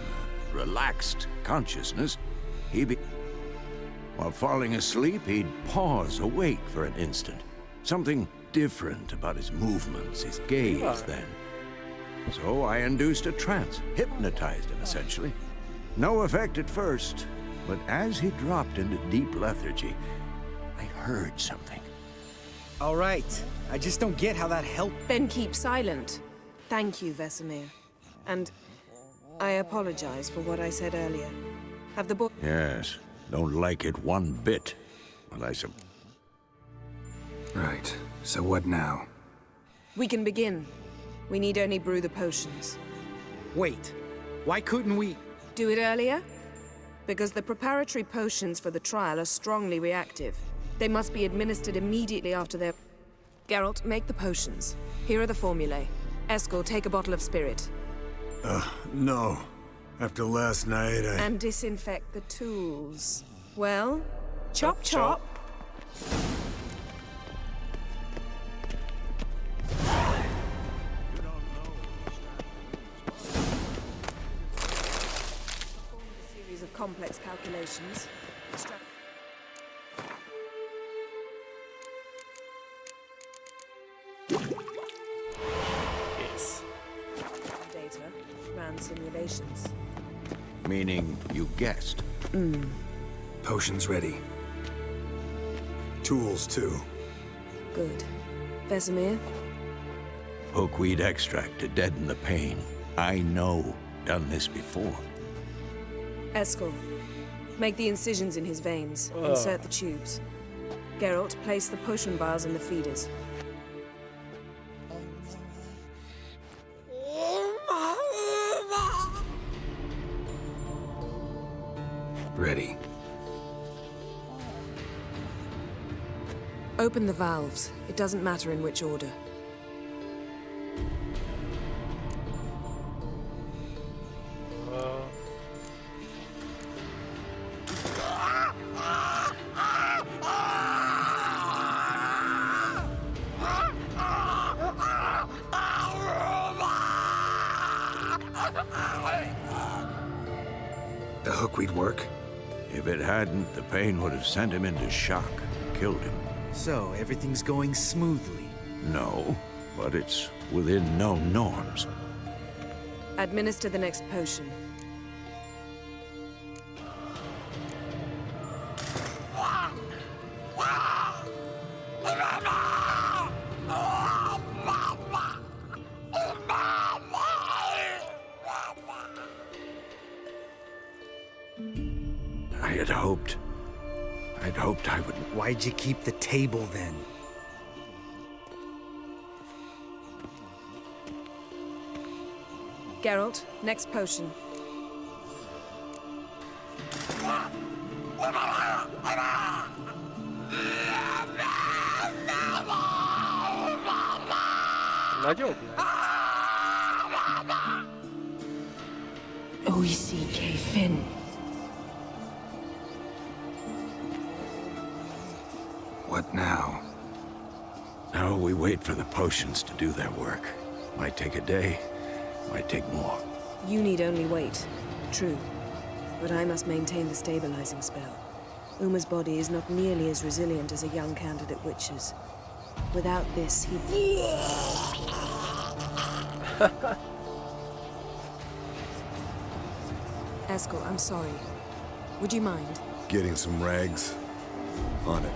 relaxed consciousness, while falling asleep, he'd pause awake for an instant. Something different about his movements, his gaze then. So I induced a trance, hypnotized him essentially. No effect at first, but as he dropped into deep lethargy, I heard something. All right. I just don't get how that helped. Then keep silent. Thank you, Vesemir. And I apologize for what I said earlier. Have the boy... Yes, don't like it one bit. Well, Right. So what now? We can begin. We need only brew the potions. Wait. Why couldn't we... Do it earlier? Because the preparatory potions for the trial are strongly reactive. They must be administered immediately after their... Geralt, make the potions. Here are the formulae. Eskel, take a bottle of spirit. No. After last night, And disinfect the tools. Well, chop chop. Series of complex calculations. Yes. Data, ran simulations. meaning you guessed. Potions ready. Tools, too. Good. Vesemir? Hookweed extract to deaden the pain. I know. Done this before. Eskel, make the incisions in his veins. Insert the tubes. Geralt, place the potion vials in the feeders. Ready. Open the valves. It doesn't matter in which order. The hookweed work? If it hadn't, the pain would have sent him into shock, killed him. So, everything's going smoothly? No, but it's within known norms. Administer the next potion. I'd hoped I would... Why'd you keep the table then? Geralt, next potion. Nagyobb lett. OECK Finn. What now? Now we wait for the potions to do their work. Might take a day, might take more. You need only wait. True. But I must maintain the stabilizing spell. Uma's body is not nearly as resilient as a young candidate witch's. Without this, he'd... Eskel, I'm sorry. Would you mind? Getting some rags? On it.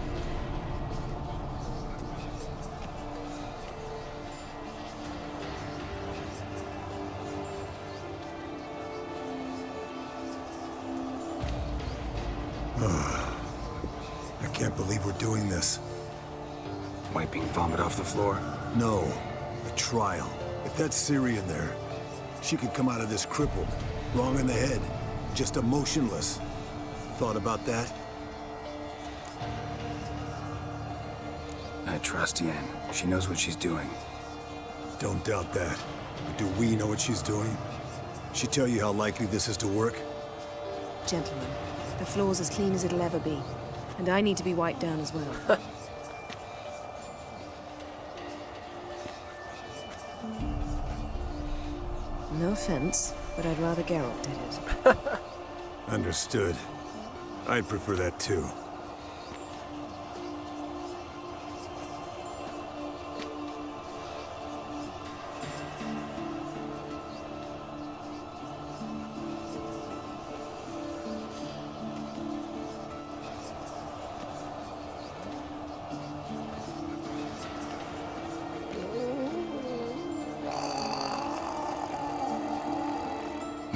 I can't believe we're doing this. Wiping vomit off the floor? No, a trial. If that's Syrian there, she could come out of this crippled, wrong in the head, just emotionless. Thought about that? I trust Yen. She knows what she's doing. Don't doubt that. But do we know what she's doing? She tell you how likely this is to work? Gentlemen, the floor's as clean as it'll ever be. And I need to be wiped down as well. No offense, but I'd rather Geralt did it. Understood. I'd prefer that too.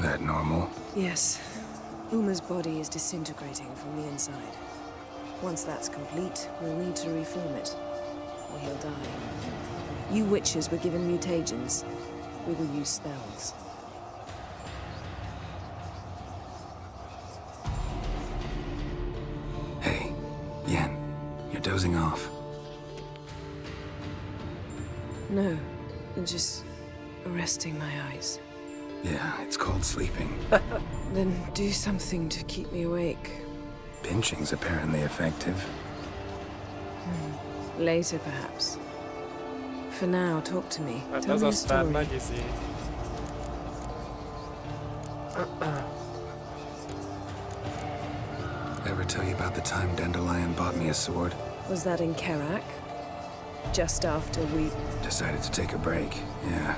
That normal? Yes. Uma's body is disintegrating from the inside. Once that's complete, we'll need to reform it, or he'll die. You witches were given mutagens. We will use spells. Hey, Yen, you're dozing off. No, just resting my eyes. Yeah, it's called sleeping. Then do something to keep me awake. Pinching's apparently effective. Later, perhaps. For now, talk to me. Hát Tell az me a aztán story. nagy izé. Ever tell you about the time Dandelion bought me a sword? Was that in Kerak? Just after we... Decided to take a break, yeah.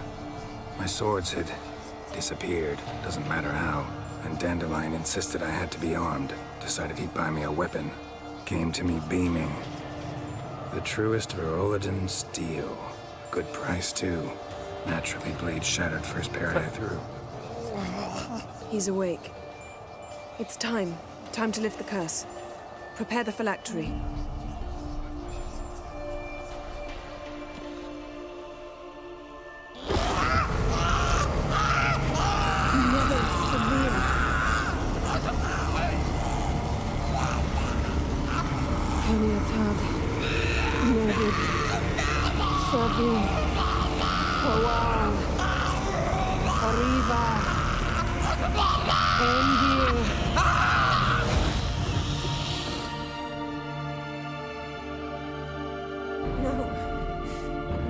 My swords had disappeared, doesn't matter how. And Dandelion insisted I had to be armed. Decided he'd buy me a weapon. Came to me beaming. The truest Verolidan steel. Good price, too. Naturally, blade shattered first pair I threw. He's awake. It's time. Time to lift the curse. Prepare the phylactery.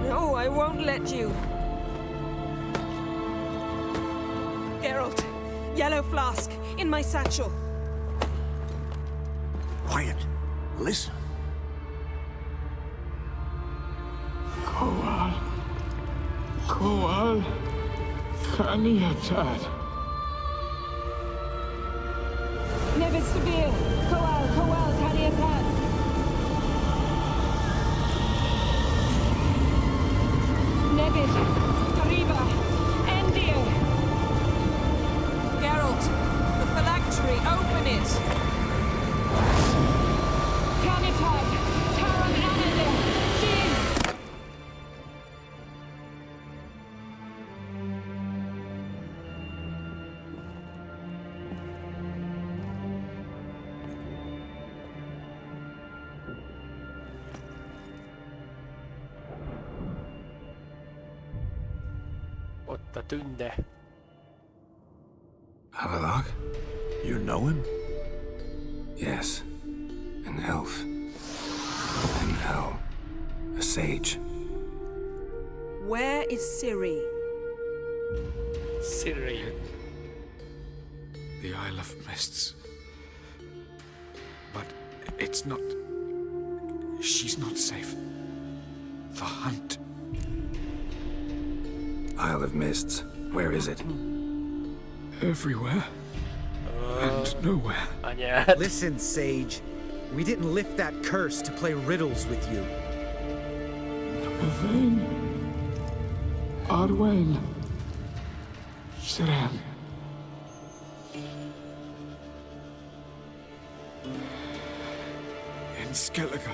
No, I won't let you. Geralt, yellow flask, in my satchel. Quiet. Listen. Koal. Kaniatad. Nevid Sabir! Koal, Kaniatad! Nevid, Arriba, Endir! Geralt, the phylactery, open it! Kaniatad! Taran Anadir! Jeez! Ott a tünde. Havelock? You know him? Yes. An elf. An elf. A sage. Where is Ciri? Ciri. The Isle of Mists. But it's not... She's not safe. The hunt. Isle of Mists. Where is it? Everywhere. And nowhere. Anyád. Listen, Sage. We didn't lift that curse to play riddles with you. Yvain. Arwain. Siran. In Skellige.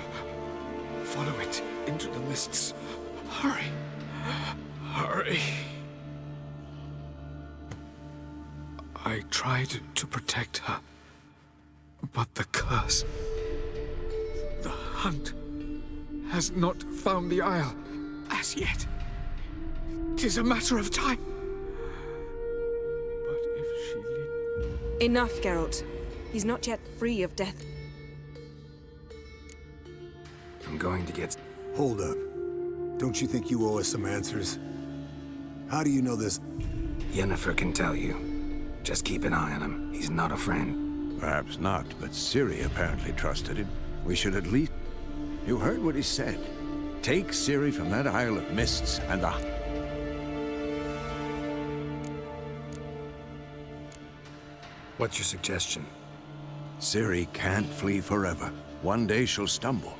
Follow it into the mists. Hurry. Hurry. I tried to protect her, but the curse, the hunt, has not found the Isle as yet. 'Tis a matter of time. But if she Enough, Geralt. He's not yet free of death. I'm going to get... Hold up. Don't you think you owe us some answers? How do you know this? Yennefer can tell you. Just keep an eye on him. He's not a friend. Perhaps not, but Ciri apparently trusted him. We should at least... You heard what he said. Take Ciri from that Isle of Mists and the... What's your suggestion? Ciri can't flee forever. One day she'll stumble.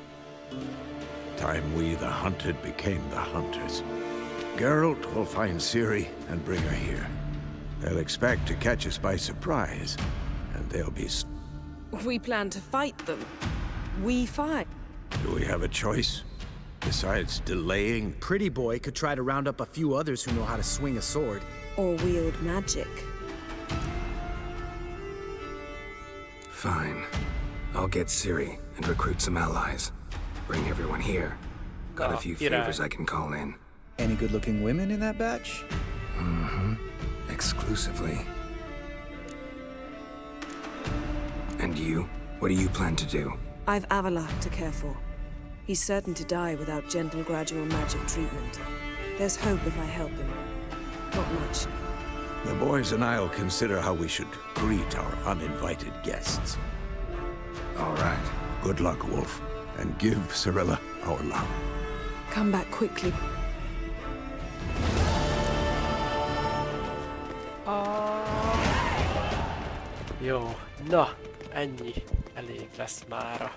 Time we, the hunted, became the hunters. Geralt will find Ciri and bring her here. They'll expect to catch us by surprise, and they'll be... We plan to fight them. We fight. Do we have a choice? Besides delaying... Pretty Boy could try to round up a few others who know how to swing a sword. Or wield magic. Fine. I'll get Ciri and recruit some allies. Bring everyone here. Got a few favors I can call in. Any good-looking women in that batch? Mm-hmm. Exclusively. And you? What do you plan to do? I've Avalok to care for. He's certain to die without gentle, gradual magic treatment. There's hope if I help him. Not much. The boys and I'll consider how we should greet our uninvited guests. All right. Good luck, Wolf. And give Cirilla our love. Come back quickly. Jó, na, ennyi elég lesz mára.